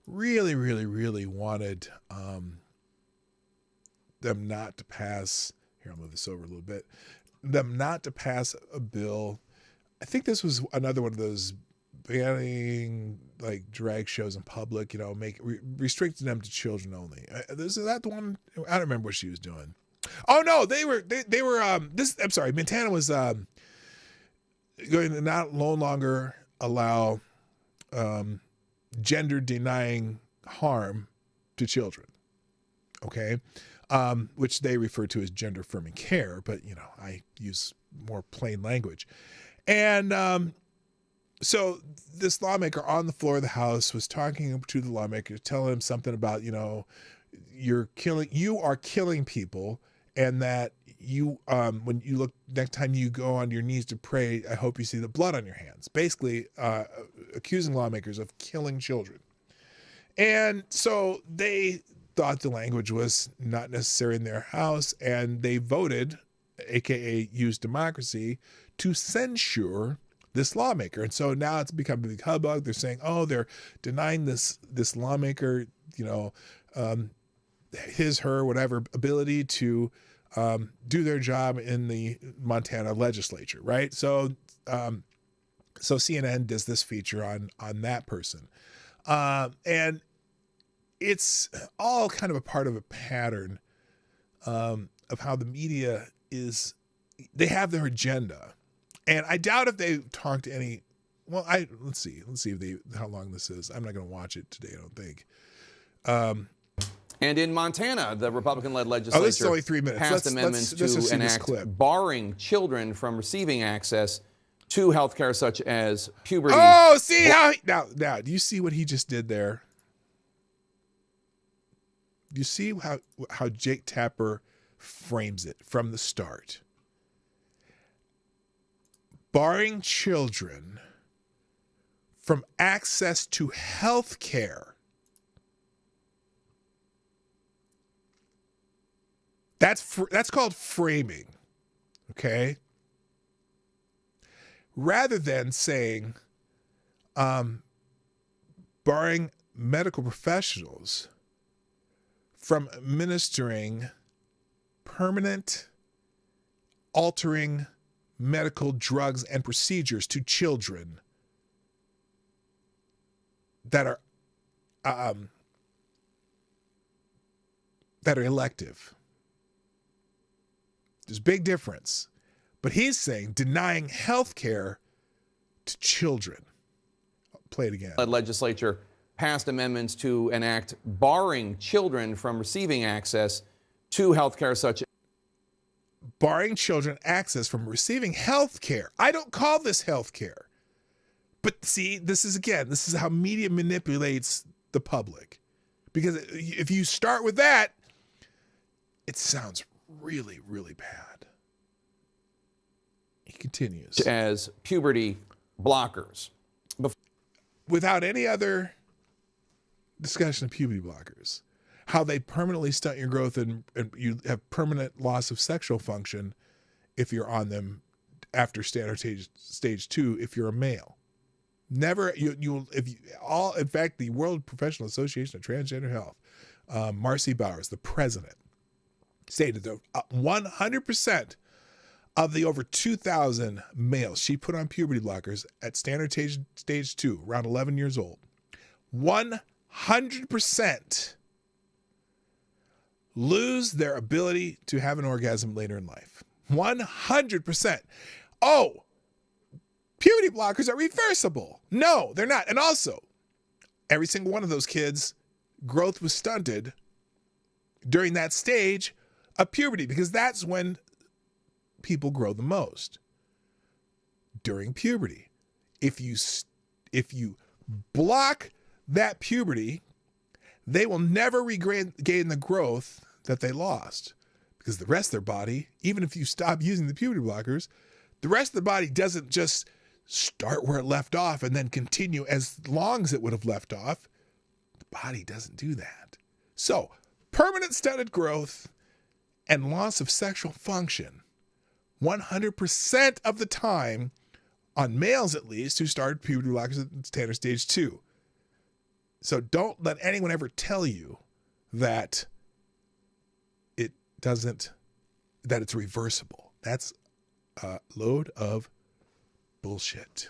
Speaker 2: really wanted them not to pass, here I'll move this over a little bit, them not to pass a bill. I think this was another one of those banning like drag shows in public, you know, restricting them to children only. Is that the one? I don't remember what she was doing. Oh no, they were I'm sorry, Montana was going to no longer allow gender denying harm to children. Okay. Which they refer to as gender affirming care, but you know, I use more plain language. And so this lawmaker on the floor of the House was talking to the lawmaker, telling him something about, you know, you are killing people, and that you, when you look next time you go on your knees to pray, I hope you see the blood on your hands. Basically, accusing lawmakers of killing children. And so they thought the language was not necessary in their House, and they voted, aka used democracy, to censure this lawmaker. And so now it's become a big hubbub. They're saying, oh, they're denying this lawmaker, you know, her, whatever, ability to do their job in the Montana legislature, right? So so CNN does this feature on that person. And it's all kind of a part of a pattern of how the media is, they have their agenda. And I doubt if they talk to any, well, let's see how long this is. I'm not going to watch it today, I don't think.
Speaker 9: And in Montana, the Republican-led legislature
Speaker 2: this is only 3 minutes.
Speaker 9: passed amendments to enact barring children from receiving access to health care such as puberty.
Speaker 2: Oh, see how now do you see what he just did there? Do you see how Jake Tapper frames it from the start? Barring children from access to health care. That's called framing, okay? Rather than saying, barring medical professionals from administering permanent, altering medical drugs and procedures to children that are elective. There's a big difference. But he's saying denying health care to children. I'll play it again.
Speaker 9: The legislature passed amendments to enact barring children from receiving access to health care such as
Speaker 2: barring children access from receiving health care. I don't call this health care. But see, this is how media manipulates the public. Because if you start with that, it sounds really, really bad. He continues.
Speaker 9: As puberty blockers.
Speaker 2: Without any other discussion of puberty blockers, how they permanently stunt your growth and you have permanent loss of sexual function if you're on them after standard stage 2 if you're a male. Never in fact, the World Professional Association of Transgender Health, Marcy Bowers, the president, stated that 100% of the over 2,000 males she put on puberty blockers at standard stage 2, around 11 years old, 100% lose their ability to have an orgasm later in life. 100%. Oh, puberty blockers are reversible. No, they're not. And also, every single one of those kids' growth was stunted during that stage of puberty because that's when people grow the most. During puberty. If you block that puberty, they will never regain the growth that they lost because the rest of their body, even if you stop using the puberty blockers, the rest of the body doesn't just start where it left off and then continue as long as it would have left off. The body doesn't do that. So, permanent stunted growth and loss of sexual function 100% of the time on males, at least, who started puberty blockers at standard stage 2. So don't let anyone ever tell you that it's reversible. That's a load of bullshit.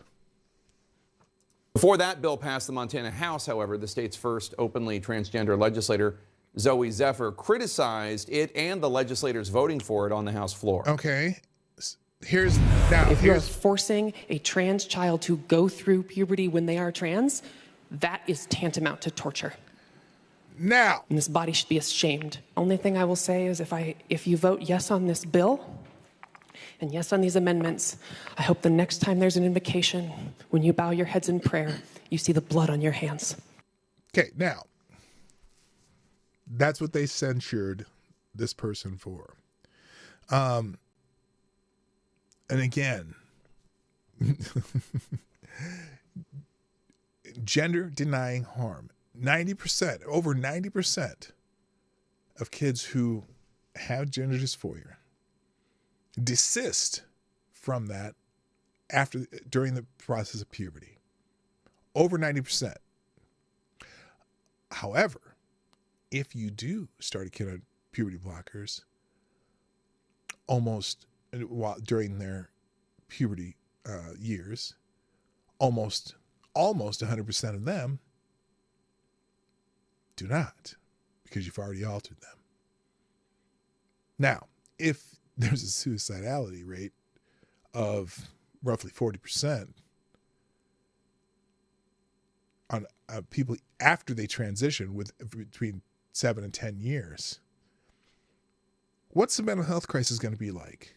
Speaker 9: Before that bill passed the Montana House, however, the state's first openly transgender legislator, Zoe Zephyr, criticized it and the legislators voting for it on the House floor.
Speaker 2: Okay.
Speaker 10: If you're forcing a trans child to go through puberty when they are trans, that is tantamount to torture.
Speaker 2: Now,
Speaker 10: and this body should be ashamed. Only thing I will say is if you vote yes on this bill and yes on these amendments, I hope the next time there's an invocation, when you bow your heads in prayer, you see the blood on your hands.
Speaker 2: Okay, now, that's what they censured this person for. And again, gender denying harm. 90%, over 90% of kids who have gender dysphoria desist from that during the process of puberty. Over 90%. However, if you do start a kid on puberty blockers, during their puberty years, almost 100% of them do not, because you've already altered them. Now, if there's a suicidality rate of roughly 40% on people after they transition with between 7 and 10 years, what's the mental health crisis going to be like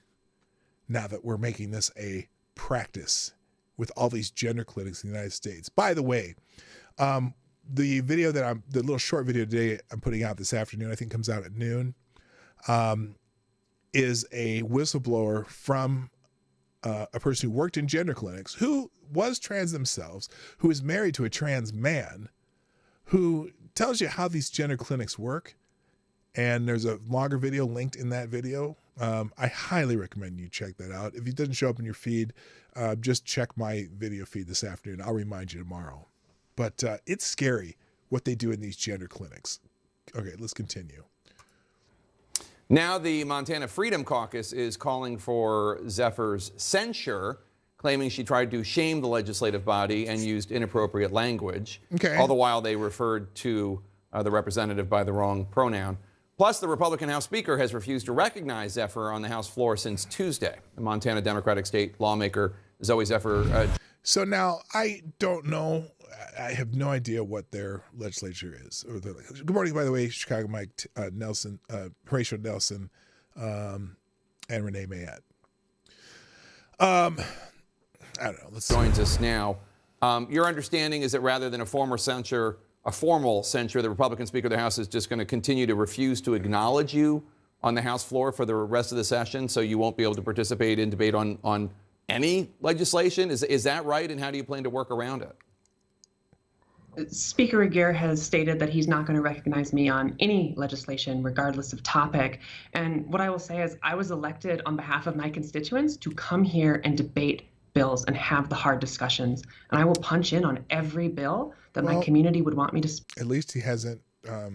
Speaker 2: now that we're making this a practice with all these gender clinics in the United States? By the way, the video the little short video today I'm putting out this afternoon, I think comes out at noon, is a whistleblower from a person who worked in gender clinics, who was trans themselves, who is married to a trans man, who tells you how these gender clinics work And there's a longer video linked in that video. I highly recommend you check that out. If it doesn't show up in your feed, just check my video feed this afternoon. I'll remind you tomorrow. But it's scary what they do in these gender clinics. Okay, let's continue.
Speaker 9: Now the Montana Freedom Caucus is calling for Zephyr's censure, claiming she tried to shame the legislative body and used inappropriate language.
Speaker 2: Okay.
Speaker 9: All the while they referred to the representative by the wrong pronoun. Plus, the Republican House Speaker has refused to recognize Zephyr on the House floor since Tuesday. The Montana Democratic State lawmaker Zoe Zephyr.
Speaker 2: So now I don't know. I have no idea what their legislature is. Good morning, by the way, Chicago Mike, Nelson, Horatio Nelson, and Renee Mayette. I don't know.
Speaker 9: Joins us now. Your understanding is that rather than a formal censure, the Republican Speaker of the House is just going to continue to refuse to acknowledge you on the House floor for the rest of the session, so you won't be able to participate in debate on any legislation? Is that right, and how do you plan to work around it?
Speaker 10: Speaker Aguirre has stated that he's not going to recognize me on any legislation, regardless of topic. And what I will say is I was elected on behalf of my constituents to come here and debate bills and have the hard discussions. And I will punch in on every bill that my community would want me to.
Speaker 2: At least he hasn't. Now,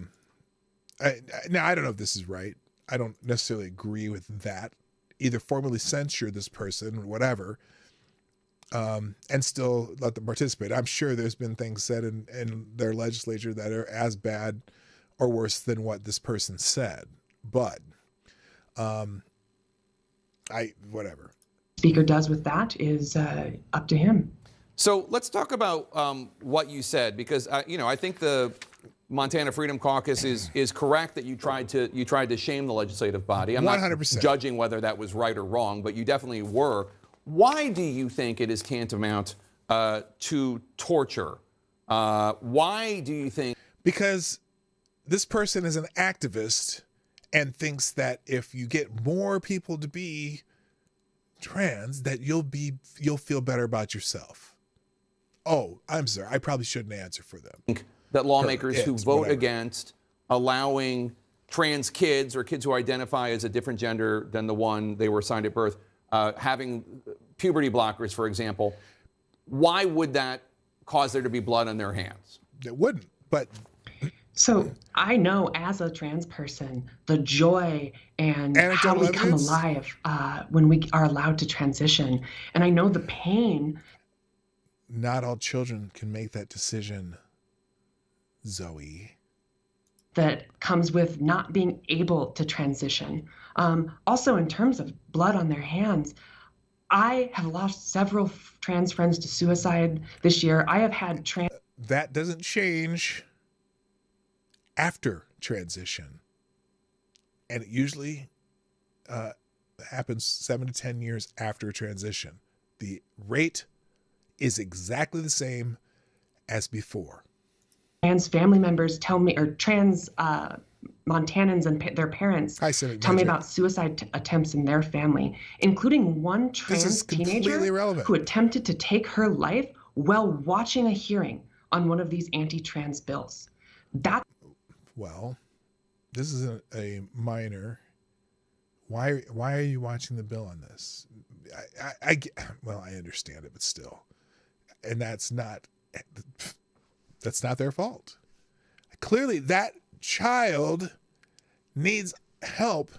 Speaker 2: I don't know if this is right. I don't necessarily agree with that. Either formally censure this person or whatever, and still let them participate. I'm sure there's been things said in their legislature that are as bad or worse than what this person said. But whatever.
Speaker 10: Speaker does with that is up to him.
Speaker 9: So let's talk about what you said, because I think the Montana Freedom Caucus is correct that you tried to shame the legislative body. I'm
Speaker 2: 100%.
Speaker 9: not judging whether that was right or wrong, but you definitely were. Why do you think it is tantamount to torture? Why do you think?
Speaker 2: Because this person is an activist and thinks that if you get more people to be trans, that you'll feel better about yourself. Oh, I'm sorry. I probably shouldn't answer for them.
Speaker 9: That lawmakers who vote
Speaker 2: whatever.
Speaker 9: against allowing trans kids or kids who identify as a different gender than the one they were assigned at birth, having puberty blockers, for example, why would that cause there to be blood on their hands?
Speaker 2: It wouldn't, but...
Speaker 10: So I know as a trans person, the joy and how we come alive when we are allowed to transition. And I know the pain.
Speaker 2: Not all children can make that decision, Zoe.
Speaker 10: That comes with not being able to transition. Also, in terms of blood on their hands, I have lost several trans friends to suicide this year. I have had trans...
Speaker 2: That doesn't change after transition. And it usually happens 7 to 10 years after transition. The rate is exactly the same as before.
Speaker 10: Trans family members tell me, or trans Montanans and their parents tell me about suicide attempts in their family, including one trans teenager who attempted to take her life while watching a hearing on one of these anti-trans bills.
Speaker 2: Well, this is a minor. Why are you watching the bill on this? I understand it, but still, and that's not their fault. Clearly, that child needs help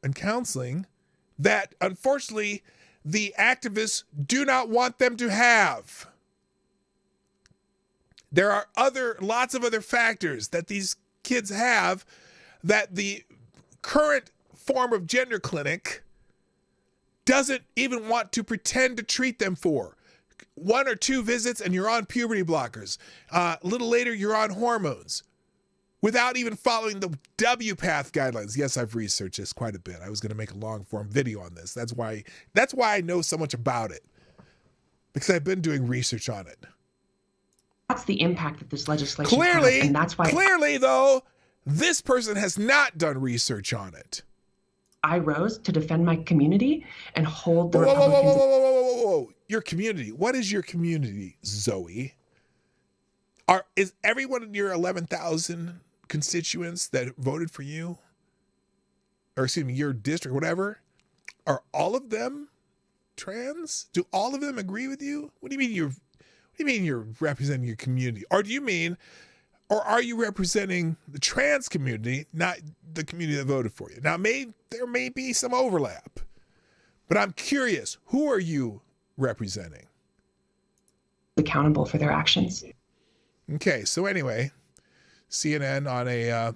Speaker 2: and counseling that, unfortunately, the activists do not want them to have. There are lots of other factors that these kids have that the current form of gender clinic doesn't even want to pretend to treat them for. 1 or 2 visits and you're on puberty blockers. A little later, you're on hormones without even following the WPATH guidelines. Yes, I've researched this quite a bit. I was going to make a long form video on this. That's why I know so much about it, because I've been doing research on it.
Speaker 10: That's the impact that this legislation has, and that's why...
Speaker 2: Clearly, though, this person has not done research on it.
Speaker 10: I rose to defend my community and hold the Republicans...
Speaker 2: Whoa. Your community. What is your community, Zoe? Is everyone in your 11,000 constituents that voted for you, or excuse me, your district, whatever, are all of them trans? Do all of them agree with you? What do you mean you're representing your community? Or do you mean, or are you representing the trans community, not the community that voted for you? Now, there may be some overlap, but I'm curious, who are you representing?
Speaker 10: Accountable for their actions.
Speaker 2: Okay, so anyway, CNN on a, on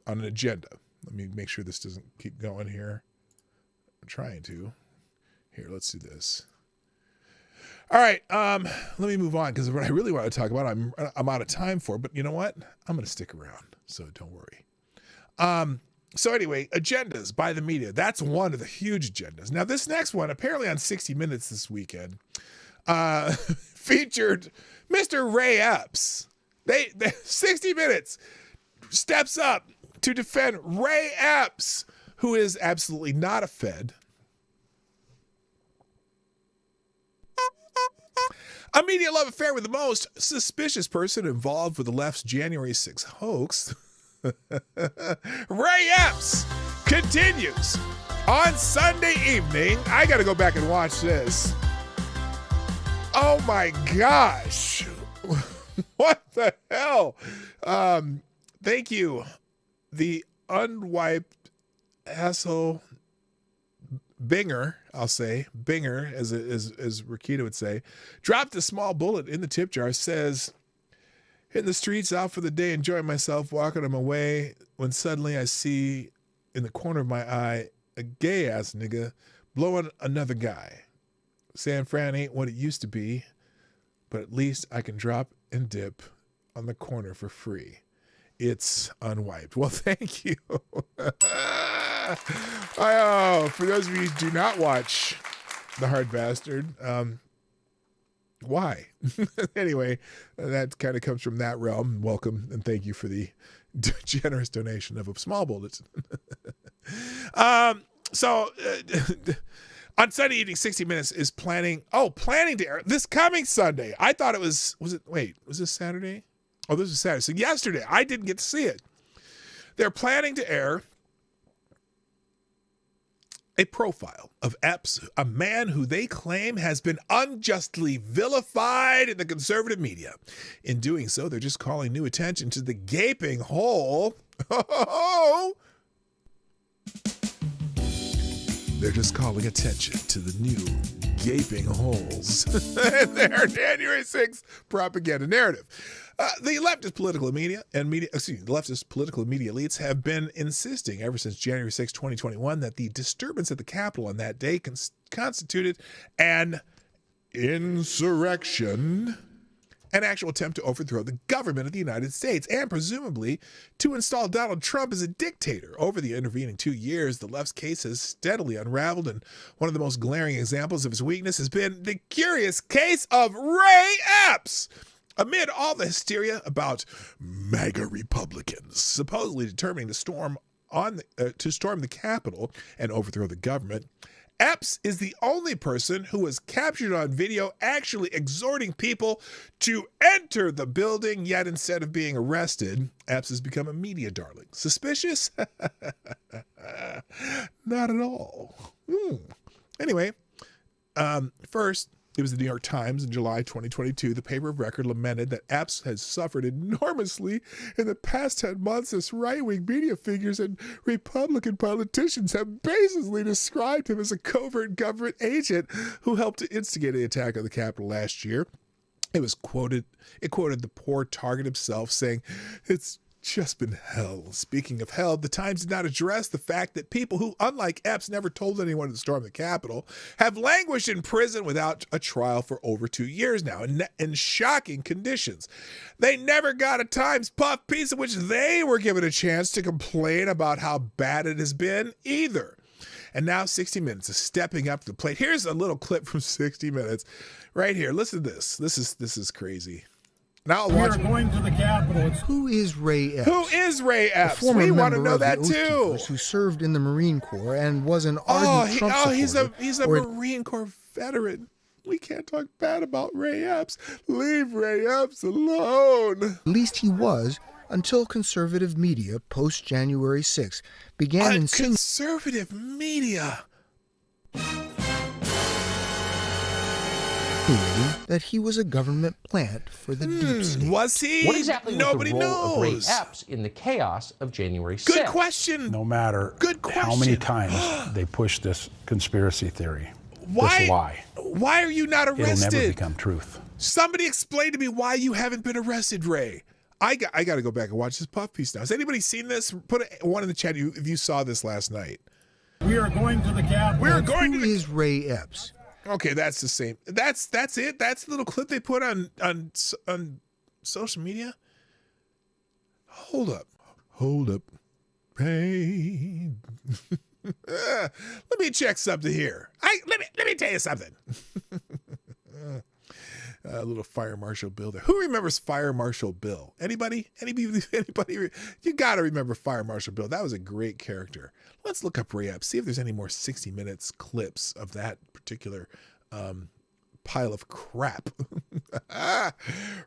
Speaker 2: an agenda. Let me make sure this doesn't keep going here. I'm trying to. Here, let's do this. All right, let me move on because what I really want to talk about, I'm out of time for. But you know what? I'm going to stick around, so don't worry. So anyway, agendas by the media. That's one of the huge agendas. Now, this next one, apparently on 60 Minutes this weekend, featured Mr. Ray Epps. They 60 Minutes steps up to defend Ray Epps, who is absolutely not a Fed. A media love affair with the most suspicious person involved with the left's January 6th hoax. Ray Epps continues on Sunday evening. I got to go back and watch this. Oh my gosh. What the hell? Thank you. The unwiped asshole Binger, I'll say, Binger, as Rakita would say, dropped a small bullet in the tip jar, says, hitting the streets out for the day, enjoying myself, walking on my way, when suddenly I see in the corner of my eye a gay-ass nigga blowing another guy. San Fran ain't what it used to be, but at least I can drop and dip on the corner for free. It's unwiped. Well, thank you. For those of you who do not watch The Hard Bastard, why? Anyway, that kind of comes from that realm. Welcome and thank you for the generous donation of a small bullet. On Sunday evening, 60 Minutes is planning to air this coming Sunday. I thought it was this Saturday? Oh, this was Saturday. So yesterday, I didn't get to see it. They're planning to air a profile of Epps, a man who they claim has been unjustly vilified in the conservative media. In doing so, they're just calling new attention to the gaping hole. They're just calling attention to the new gaping holes in their January 6th propaganda narrative. The leftist political media elites have been insisting ever since January 6, 2021, that the disturbance at the Capitol on that day constituted an insurrection, an actual attempt to overthrow the government of the United States and presumably to install Donald Trump as a dictator. Over the intervening 2 years, the left's case has steadily unraveled, and one of the most glaring examples of its weakness has been the curious case of Ray Epps. Amid all the hysteria about MAGA Republicans supposedly determining to storm the Capitol and overthrow the government, Epps is the only person who was captured on video actually exhorting people to enter the building, yet instead of being arrested, Epps has become a media darling. Suspicious? Not at all. Anyway, first, it was the New York Times in July 2022. The paper of record lamented that Epps has suffered enormously in the past 10 months as right-wing media figures and Republican politicians have basically described him as a covert government agent who helped to instigate the attack on the Capitol last year. It quoted the poor target himself saying, "It's just been hell." Speaking of hell, the Times did not address the fact that people who, unlike Epps, never told anyone to storm the Capitol, have languished in prison without a trial for over 2 years now in shocking conditions. They never got a Times puff piece in which they were given a chance to complain about how bad it has been either. And now 60 Minutes is stepping up to the plate. Here's a little clip from 60 Minutes right here. Listen to this. This is crazy. Now
Speaker 11: we are going to the Capitol. Who is Ray Epps?
Speaker 2: Who is Ray Epps?
Speaker 11: We
Speaker 2: want to know that too.
Speaker 11: Who served in the Marine Corps and was an ardent Trump supporter.
Speaker 2: He's a Marine Corps veteran. We can't talk bad about Ray Epps. Leave Ray Epps alone.
Speaker 11: At least he was until conservative media post-January 6 began insinuating
Speaker 2: conservative media
Speaker 11: that he was a government plant for the deep state.
Speaker 2: Was he?
Speaker 12: What exactly
Speaker 2: Nobody
Speaker 12: was the role of Ray
Speaker 2: knows.
Speaker 12: Epps in the chaos of January 6th?
Speaker 2: Good question.
Speaker 13: No matter how many times they push this conspiracy theory, this lie,
Speaker 2: why are you not arrested?
Speaker 13: it'll never become truth.
Speaker 2: Somebody explain to me why you haven't been arrested, Ray. I got to go back and watch this puff piece now. Has anybody seen this? Put one in the chat if you saw this last night.
Speaker 13: We are going to the Capitol.
Speaker 2: We're going to
Speaker 11: Who is Ray Epps?
Speaker 2: Okay, that's the same. That's it. That's the little clip they put on social media. Hold up. Hey. Let me check something here. Let me tell you something. A little Fire Marshal Bill there. Who remembers Fire Marshal Bill? Anybody? Anybody? You got to remember Fire Marshal Bill. That was a great character. Let's look up Ray Epps. See if there's any more 60 Minutes clips of that particular pile of crap.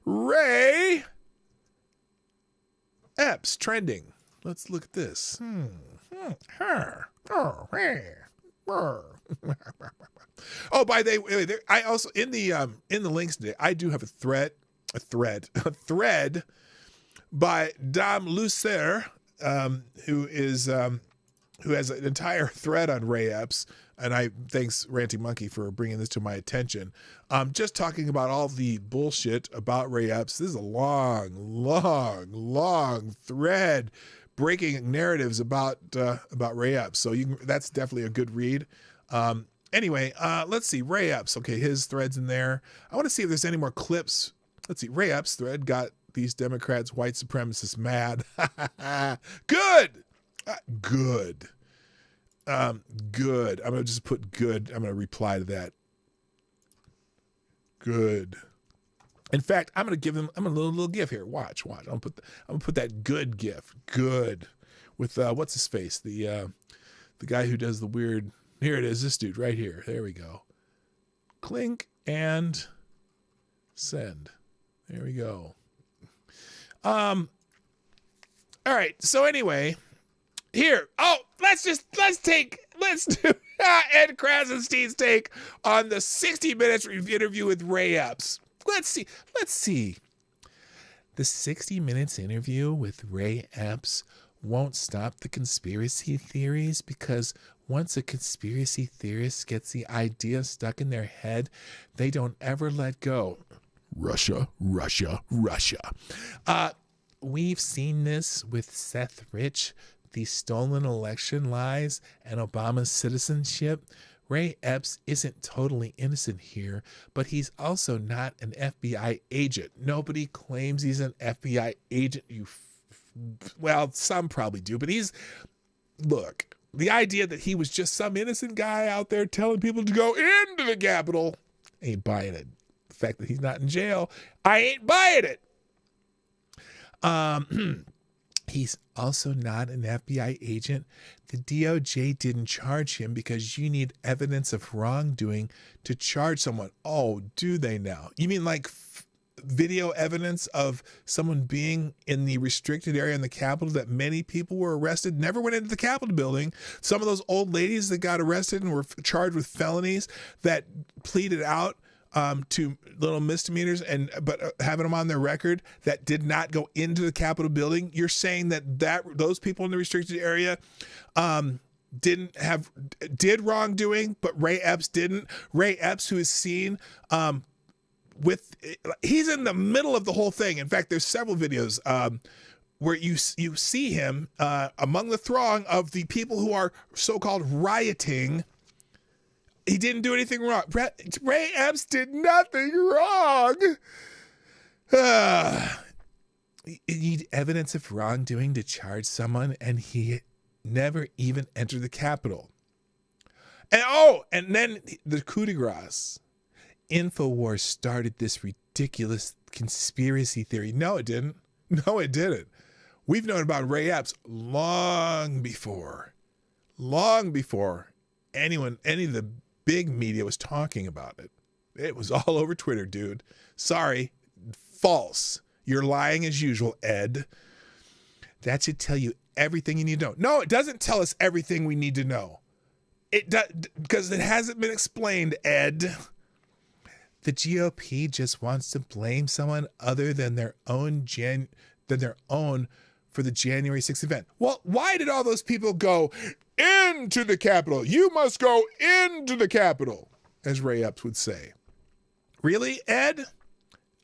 Speaker 2: Ray Epps trending. Let's look at this. Oh, by the way, I also in the links today, I do have a thread by Dom Lucer, who has an entire thread on Ray Epps, and I thanks Ranting Monkey for bringing this to my attention. Just talking about all the bullshit about Ray Epps. This is a long thread breaking narratives about Ray Epps. So that's definitely a good read. Anyway, let's see. Ray Epps. Okay, his thread's in there. I want to see if there's any more clips. Let's see. Ray Epps' thread got these Democrats, white supremacists mad. Good. Good. Good. I'm going to just put good. I'm going to reply to that. Good. In fact, I'm going to give them, I'm a little gif here. Watch. I'm going to put that good gif. Good. With, what's his face? The guy who does the weird, here it is. This dude right here. There we go. Clink and send. There we go. All right. So anyway, here. Oh, let's do Ed Krasenstein's take on the 60 Minutes interview with Ray Epps. Let's see. The 60 Minutes interview with Ray Epps won't stop the conspiracy theories, because once a conspiracy theorist gets the idea stuck in their head, they don't ever let go. Russia. We've seen this with Seth Rich, the stolen election lies, and Obama's citizenship. Ray Epps isn't totally innocent here, but he's also not an FBI agent. Nobody claims he's an FBI agent. Well, some probably do, but look, the idea that he was just some innocent guy out there telling people to go into the Capitol, ain't buying it. The fact that he's not in jail, I ain't buying it. He's also not an FBI agent. The DOJ didn't charge him because you need evidence of wrongdoing to charge someone. Oh, do they now? You mean like video evidence of someone being in the restricted area in the Capitol, that many people were arrested, never went into the Capitol building? Some of those old ladies that got arrested and were charged with felonies that pleaded out to little misdemeanors, but having them on their record, that did not go into the Capitol building. You're saying that those people in the restricted area did wrongdoing, but Ray Epps didn't. Ray Epps, who is seen he's in the middle of the whole thing. In fact, there's several videos where you see him among the throng of the people who are so-called rioting. He didn't do anything wrong. Ray Epps did nothing wrong. You need evidence of wrongdoing to charge someone, and he never even entered the Capitol. And then the coup de grace. InfoWars started this ridiculous conspiracy theory. No, it didn't. We've known about Ray Epps long before any of the big media was talking about it. It was all over Twitter, dude. Sorry. False. You're lying as usual, Ed. That should tell you everything you need to know. No, it doesn't tell us everything we need to know. It does, because it hasn't been explained, Ed. The GOP just wants to blame someone other than their own for the January 6th event. Well, why did all those people go into the Capitol? You must go into the Capitol, as Ray Epps would say. Really, Ed?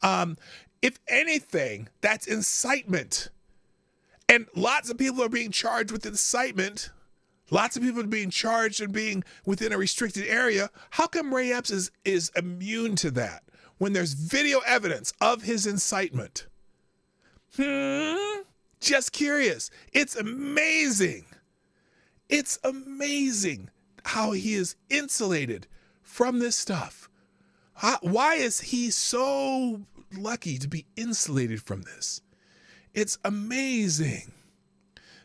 Speaker 2: If anything, that's incitement. And lots of people are being charged with incitement. Lots of people are being charged and being within a restricted area. How come Ray Epps is immune to that when there's video evidence of his incitement? Just curious. It's amazing. It's amazing how he is insulated from this stuff. Why is he so lucky to be insulated from this? It's amazing.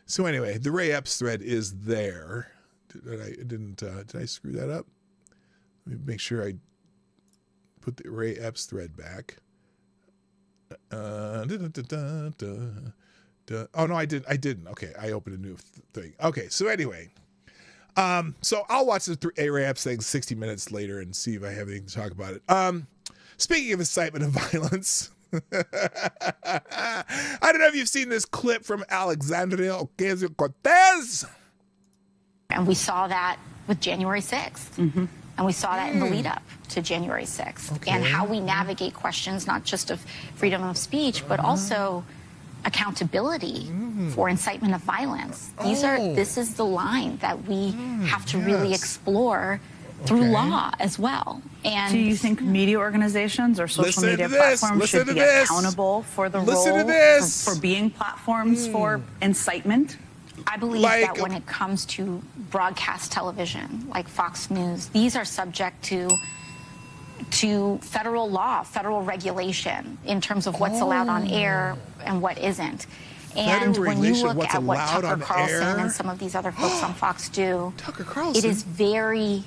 Speaker 2: So anyway, the Ray Epps thread is there. Did I screw that up? Let me make sure I put the Ray Epps thread back. Oh no, I didn't. Okay, I opened a new thing. Okay, so anyway, so I'll watch the Ray Epps thing 60 minutes later and see if I have anything to talk about it. Speaking of incitement of violence. I don't know if you've seen this clip from Alexandria Ocasio-Cortez.
Speaker 14: And we saw that with January 6th. Mm-hmm. And we saw that in the lead up to January 6th. Okay. And how we navigate questions, not just of freedom of speech, but also accountability for incitement of violence. This is the line that we have to really explore through law as well. And
Speaker 15: do you think media organizations or social media platforms should be accountable for the role for being platforms for incitement?
Speaker 14: I believe that when it comes to broadcast television, like Fox News, these are subject to federal law, federal regulation in terms of what's allowed on air and what isn't. And when you look at what Tucker Carlson and some of these other folks on Fox do, it is very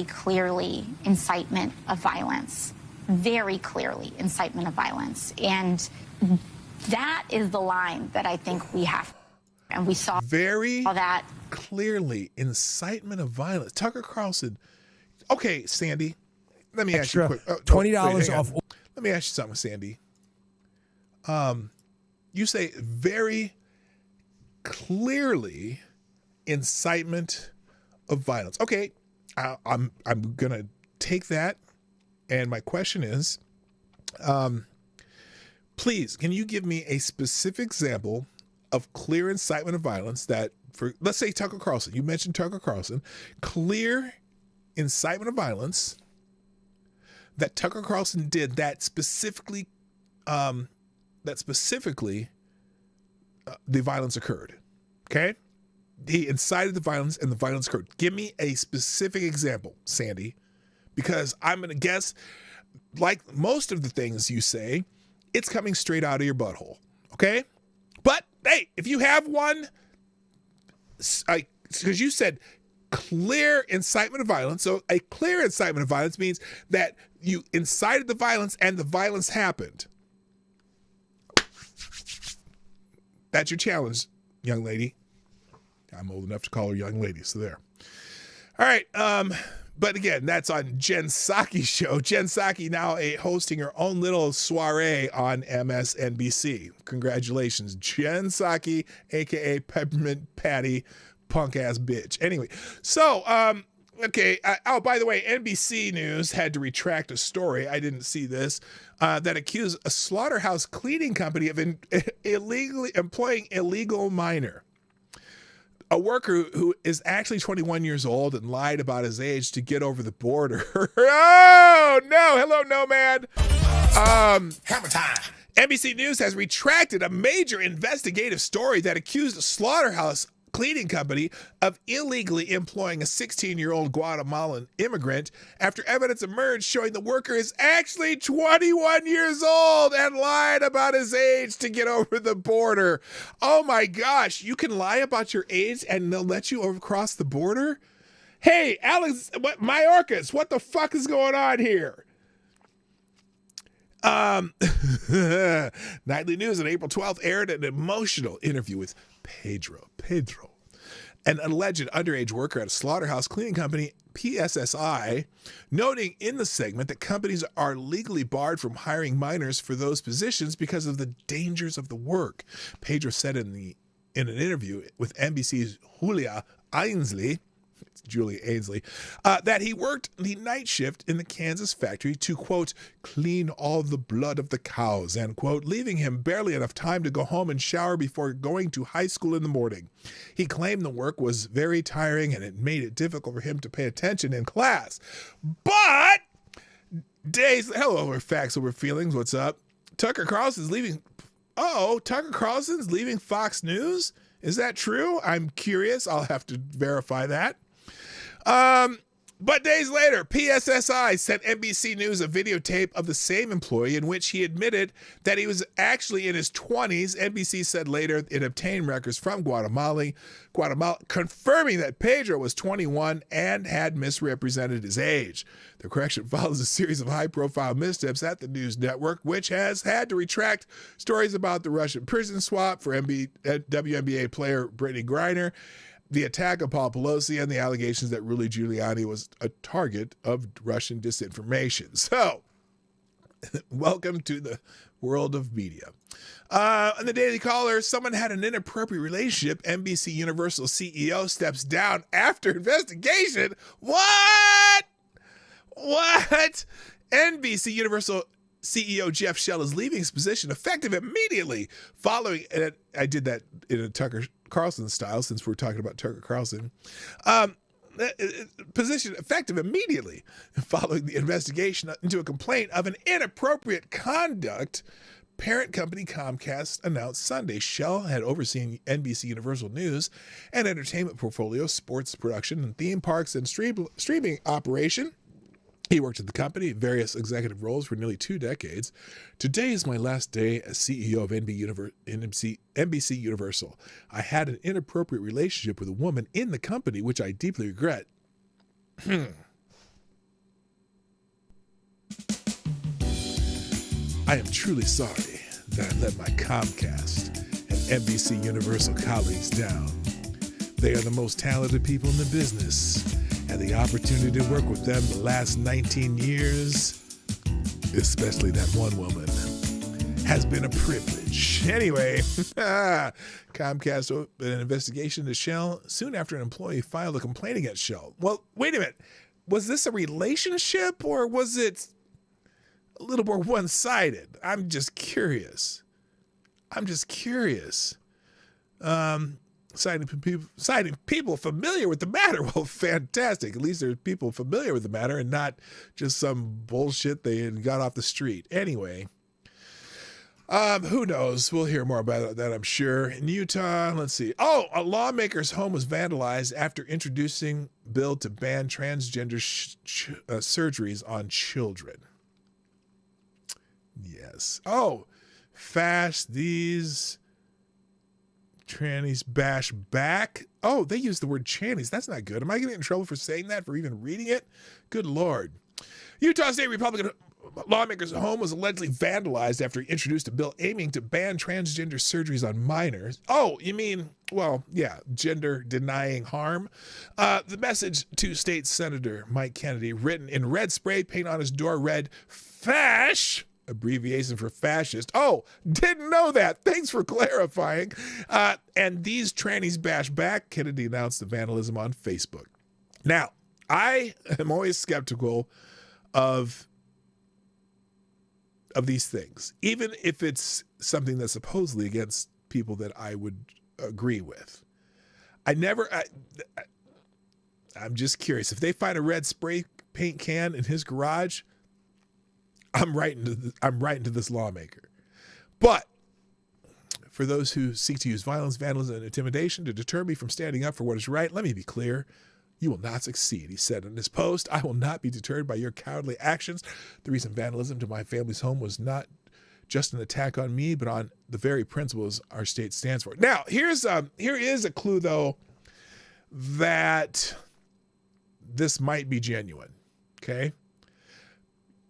Speaker 14: clearly incitement of violence. Very clearly incitement of violence. And that is the line that I think we have. And we saw that
Speaker 2: clearly incitement of violence. Tucker Carlson. Okay, Sandy, let me ask you quick.
Speaker 16: $20 off.
Speaker 2: Let me ask you something, Sandy. You say very clearly incitement of violence. Okay, I'm gonna take that, and my question is, please, can you give me a specific example of clear incitement of violence that, for let's say Tucker Carlson, you mentioned Tucker Carlson, clear incitement of violence that Tucker Carlson did that specifically the violence occurred. Okay? He incited the violence and the violence occurred. Give me a specific example, Sandy, because I'm going to guess, like most of the things you say, it's coming straight out of your butthole. Okay? But hey, if you have one, because you said clear incitement of violence. So a clear incitement of violence means that you incited the violence and the violence happened. That's your challenge, young lady. I'm old enough to call her young lady, so there. All right, but again, that's on Jen Psaki's show. Jen Psaki now hosting her own little soiree on MSNBC. Congratulations, Jen Psaki, a.k.a. Peppermint Patty, punk-ass bitch. Anyway, so, okay. By the way, NBC News had to retract a story. I didn't see this. That accused a slaughterhouse cleaning company of illegally employing illegal minor. A worker who is actually 21 years old and lied about his age to get over the border. Oh, no. Hello, Nomad. Hammer time. NBC News has retracted a major investigative story that accused a slaughterhouse cleaning company of illegally employing a 16-year-old Guatemalan immigrant after evidence emerged showing the worker is actually 21 years old and lied about his age to get over the border. Oh my gosh, you can lie about your age and they'll let you across the border? Hey, Alex, Mayorkas, what the fuck is going on here? Nightly News on April 12th aired an emotional interview with Pedro, an alleged underage worker at a slaughterhouse cleaning company, PSSI, noting in the segment that companies are legally barred from hiring minors for those positions because of the dangers of the work. Pedro said in an interview with NBC's Julia Ainsley, that he worked the night shift in the Kansas factory to, quote, clean all the blood of the cows, end quote, leaving him barely enough time to go home and shower before going to high school in the morning. He claimed the work was very tiring and it made it difficult for him to pay attention in class. But hello, Facts Over Feelings, what's up? Tucker Carlson's leaving Fox News? Is that true? I'm curious. I'll have to verify that. But days later, PSSI sent NBC News a videotape of the same employee in which he admitted that he was actually in his 20s. NBC said later it obtained records from Guatemala, confirming that Pedro was 21 and had misrepresented his age. The correction follows a series of high-profile missteps at the news network, which has had to retract stories about the Russian prison swap for WNBA player Brittany Griner, the attack of Paul Pelosi, and the allegations that Rudy Giuliani was a target of Russian disinformation. So, welcome to the world of media. On the Daily Caller, someone had an inappropriate relationship. NBC Universal CEO steps down after investigation. What? NBC Universal CEO Jeff Shell is leaving his position effective immediately following, and I did that in a Tucker Carlson style since we're talking about Tucker Carlson, position effective immediately following the investigation into a complaint of an inappropriate conduct. Parent company Comcast announced Sunday Shell had overseen NBC Universal News and entertainment portfolio, sports production, and theme parks and streaming operation. He worked at the company, various executive roles for nearly 2 decades. Today is my last day as CEO of NBC Universal. I had an inappropriate relationship with a woman in the company, which I deeply regret. I am truly sorry that I let my Comcast and NBC Universal colleagues down. They are the most talented people in the business, and the opportunity to work with them the last 19 years, especially that one woman, has been a privilege. Anyway, Comcast opened an investigation into Shell soon after an employee filed a complaint against Shell. Well, wait a minute. Was this a relationship or was it a little more one-sided? I'm just curious. Citing people familiar with the matter. Well, fantastic. At least there's people familiar with the matter and not just some bullshit they got off the street. Anyway, who knows? We'll hear more about that, I'm sure. In Utah, let's see. Oh, a lawmaker's home was vandalized after introducing bill to ban transgender surgeries on children. Yes. Oh, these trannies bash back. Oh, they use the word trannies. That's not good. Am I getting in trouble for saying that, for even reading it? Good Lord. Utah State Republican lawmaker's home was allegedly vandalized after he introduced a bill aiming to ban transgender surgeries on minors. Oh, you mean, well, yeah, gender-denying harm. The message to State Senator Mike Kennedy, written in red spray paint on his door, read, FASH, abbreviation for fascist. Oh, didn't know that. Thanks for clarifying. And these trannies bash back. Kennedy announced the vandalism on Facebook. Now, I am always skeptical of these things, even if it's something that's supposedly against people that I would agree with. I'm just curious. If they find a red spray paint can in his garage, I'm writing to this lawmaker. But for those who seek to use violence, vandalism, and intimidation to deter me from standing up for what is right, let me be clear. You will not succeed, he said in his post. I will not be deterred by your cowardly actions. The recent vandalism to my family's home was not just an attack on me, but on the very principles our state stands for. Now, here is a clue, though, that this might be genuine, okay?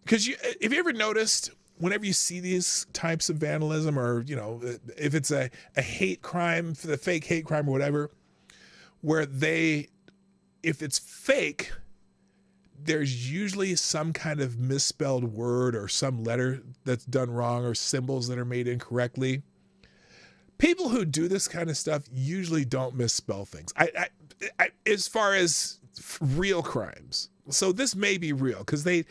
Speaker 2: Because have you ever noticed whenever you see these types of vandalism, or, you know, if it's a hate crime, the fake hate crime or whatever, where if it's fake, there's usually some kind of misspelled word or some letter that's done wrong or symbols that are made incorrectly. People who do this kind of stuff usually don't misspell things. I as far as real crimes. So this may be real, because they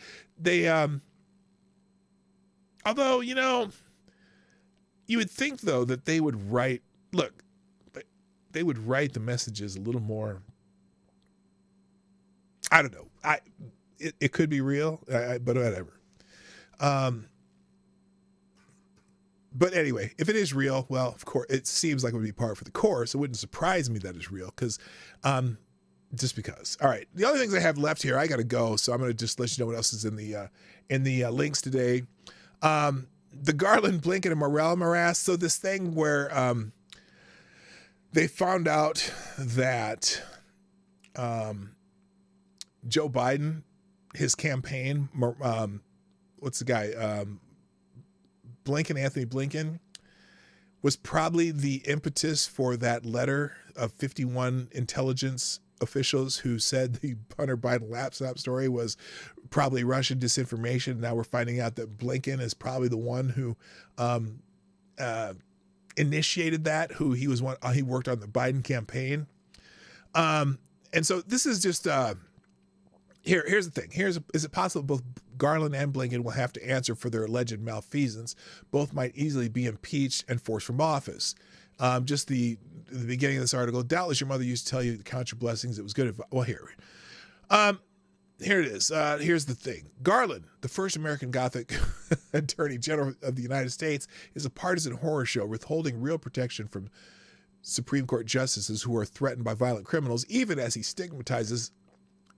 Speaker 2: although, you know, you would think though that they would write the messages a little more. I don't know. It could be real, but whatever. But anyway, if it is real, well, of course, it seems like it would be par for the course. It wouldn't surprise me that it's real, because just because. All right, the other things I have left here, I got to go, so I'm going to just let you know what else is in the links today. The Garland, Blinken, and Morrell morass. So this thing where they found out that Joe Biden, his campaign, what's the guy? Anthony Blinken, was probably the impetus for that letter of 51 intelligence officials who said the Hunter Biden laptop story was probably Russian disinformation. Now we're finding out that Blinken is probably the one who initiated that, he worked on the Biden campaign. And so this is just, here's the thing. Is it possible both Garland and Blinken will have to answer for their alleged malfeasance? Both might easily be impeached and forced from office. Just the beginning of this article. Doubtless your mother used to tell you to count your blessings. It was good advice. Well, here it is. Here's the thing. Garland, the first American Gothic Attorney General of the United States, is a partisan horror show withholding real protection from Supreme Court justices who are threatened by violent criminals, even as he stigmatizes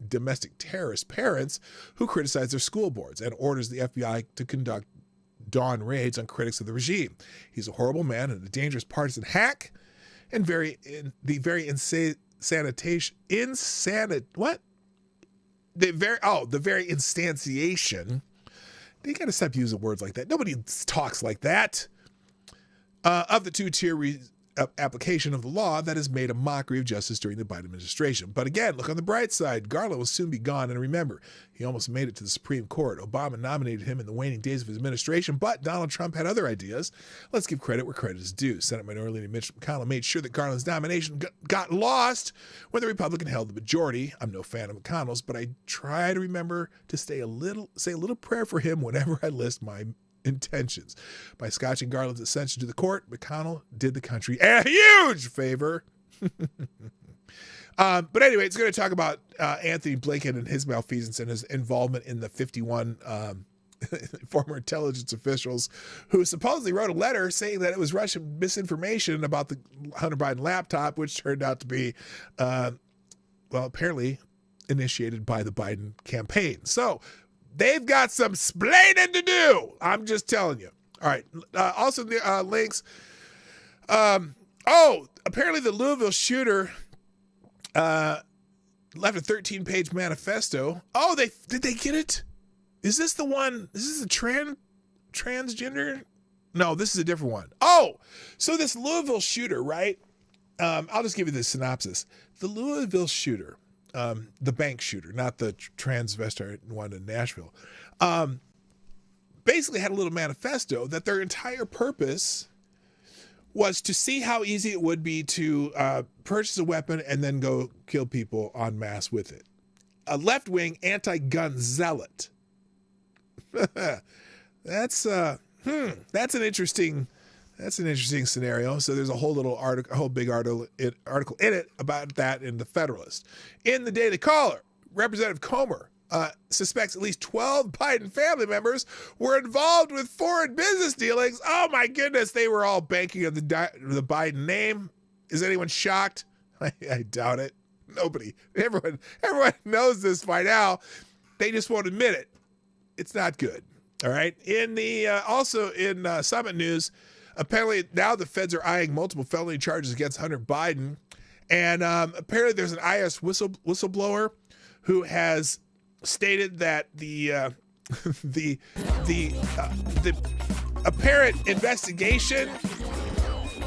Speaker 2: domestic terrorist parents who criticize their school boards and orders the FBI to conduct dawn raids on critics of the regime. He's a horrible man and a dangerous partisan hack, and the very instantiation. They got to stop using words like that. Nobody talks like that. Of the two-tier application of the law that has made a mockery of justice during the Biden administration. But again, look on the bright side. Garland will soon be gone. And remember, he almost made it to the Supreme Court. Obama nominated him in the waning days of his administration, but Donald Trump had other ideas. Let's give credit where credit is due. Senate Minority Leader Mitch McConnell made sure that Garland's nomination got lost when the Republican held the majority. I'm no fan of McConnell's, but I try to remember to say a little prayer for him whenever I list my intentions. By scotching Garland's ascension to the court, McConnell did the country a huge favor. But anyway, it's going to talk about Anthony Blinken and his malfeasance and his involvement in the 51 former intelligence officials who supposedly wrote a letter saying that it was Russian misinformation about the Hunter Biden laptop, which turned out to be, apparently initiated by the Biden campaign. So they've got some splaining to do. I'm just telling you. All right. Also, the links. Apparently the Louisville shooter left a 13-page manifesto. Oh, did they get it? Is this the one? Is this a transgender? No, this is a different one. Oh, so this Louisville shooter, right? I'll just give you the synopsis. The Louisville shooter, the bank shooter, not the transvestite one in Nashville, basically had a little manifesto that their entire purpose was to see how easy it would be to purchase a weapon and then go kill people en masse with it. A left-wing anti-gun zealot. That's an interesting scenario. So there's a whole big article in it about that in the Federalist. In the Daily Caller, Representative Comer suspects at least 12 Biden family members were involved with foreign business dealings. Oh my goodness, they were all banking on the Biden name. Is anyone shocked? I doubt it. Nobody. Everyone knows this by now. They just won't admit it. It's not good. All right. Also in Summit News, apparently now the feds are eyeing multiple felony charges against Hunter Biden, and apparently there's an IRS whistleblower who has stated that the the apparent investigation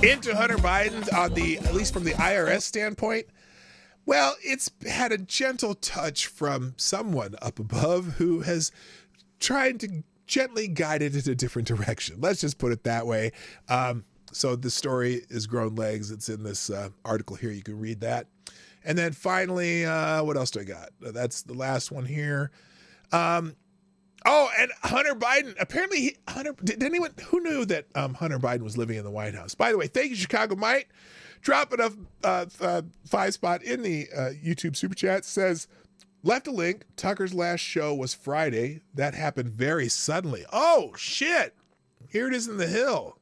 Speaker 2: into Hunter Biden at least from the IRS standpoint, well, it's had a gentle touch from someone up above who has tried to gently guide it in a different direction. Let's just put it that way. So the story is grown legs. It's in this article here. You can read that. And then finally, what else do I got? That's the last one here. And Hunter Biden, apparently did anyone who knew that Hunter Biden was living in the White House? By the way, thank you, Chicago Mike. Dropping a 5 spot in the YouTube super chat. Says, left a link. Tucker's last show was Friday. That happened very suddenly. Oh, shit. Here it is in the Hill.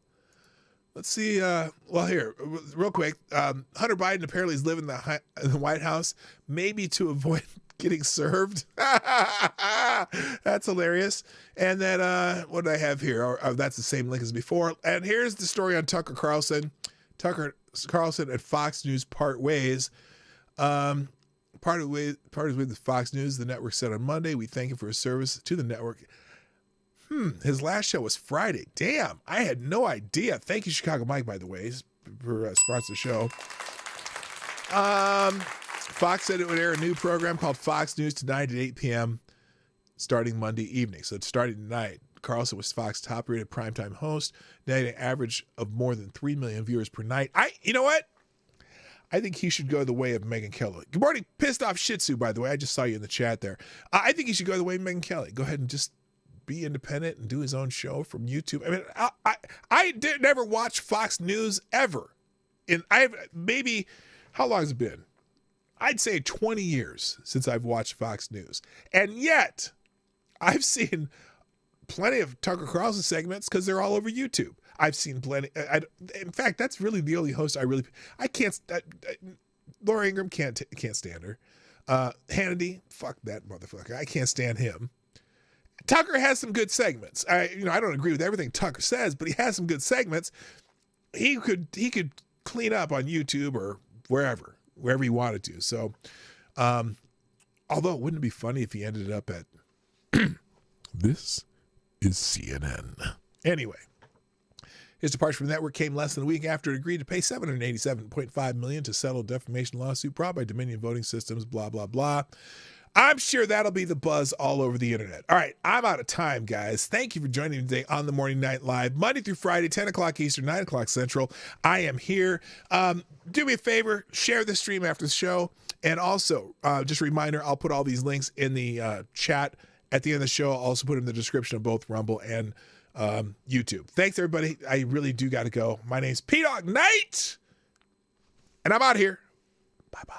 Speaker 2: Let's see. Here, real quick. Hunter Biden apparently is living in the White House, maybe to avoid getting served. That's hilarious. And then what did I have here? That's the same link as before. And here's the story on Tucker Carlson. Tucker Carlson at Fox News part ways. Parted ways with Fox News. The network said on Monday, we thank him for his service to the network. His last show was Friday. Damn, I had no idea. Thank you, Chicago Mike, by the way, for sponsoring the show. Fox said it would air a new program called Fox News tonight at 8 p.m. starting Monday evening. So it's starting tonight. Carlson was Fox's top-rated primetime host, netting an average of more than 3 million viewers per night. You know what? I think he should go the way of Megyn Kelly. Good morning, pissed off Shih Tzu, by the way. I just saw you in the chat there. I think he should go the way of Megyn Kelly. Go ahead and just be independent and do his own show from YouTube. I mean, I never watched Fox News ever. And I've maybe, how long has it been? I'd say 20 years since I've watched Fox News. And yet, I've seen plenty of Tucker Carlson segments because they're all over YouTube. I've seen plenty. In fact, that's really the only host I can't. Laura Ingraham can't stand her. Hannity, fuck that motherfucker. I can't stand him. Tucker has some good segments. I don't agree with everything Tucker says, but he has some good segments. He could clean up on YouTube or wherever he wanted to. So, although wouldn't it be funny if he ended up at this is CNN. Anyway, his departure from the network came less than a week after it agreed to pay $787.5 million to settle a defamation lawsuit brought by Dominion Voting Systems, blah, blah, blah. I'm sure that'll be the buzz all over the internet. All right, I'm out of time, guys. Thank you for joining me today on the Morning Night Live, Monday through Friday, 10 o'clock Eastern, 9 o'clock Central. I am here. Do me a favor, share the stream after the show. And also, just a reminder, I'll put all these links in the chat at the end of the show. I'll also put them in the description of both Rumble and YouTube. Thanks, everybody. I really do got to go. My name's Dawg Knight, and I'm out here. Bye-bye.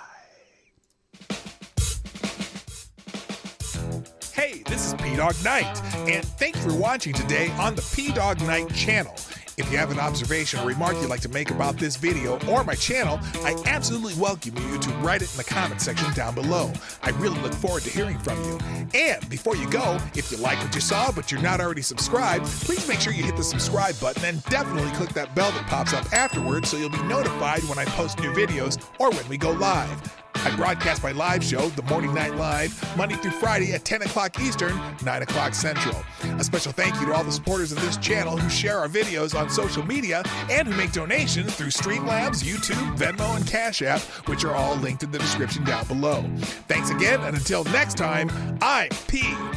Speaker 2: Hey, this is Dawg Knight, and thank you for watching today on the Dawg Knight Channel. If you have an observation or remark you'd like to make about this video or my channel, I absolutely welcome you to write it in the comment section down below. I really look forward to hearing from you. And before you go, if you like what you saw but you're not already subscribed, please make sure you hit the subscribe button and definitely click that bell that pops up afterwards so you'll be notified when I post new videos or when we go live. I broadcast my live show, The Morning Night Live, Monday through Friday at 10 o'clock Eastern, 9 o'clock Central. A special thank you to all the supporters of this channel who share our videos on social media and who make donations through Streamlabs, YouTube, Venmo, and Cash App, which are all linked in the description down below. Thanks again, and until next time, I'm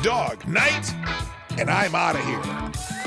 Speaker 2: Dawg Knight, and I'm out of here.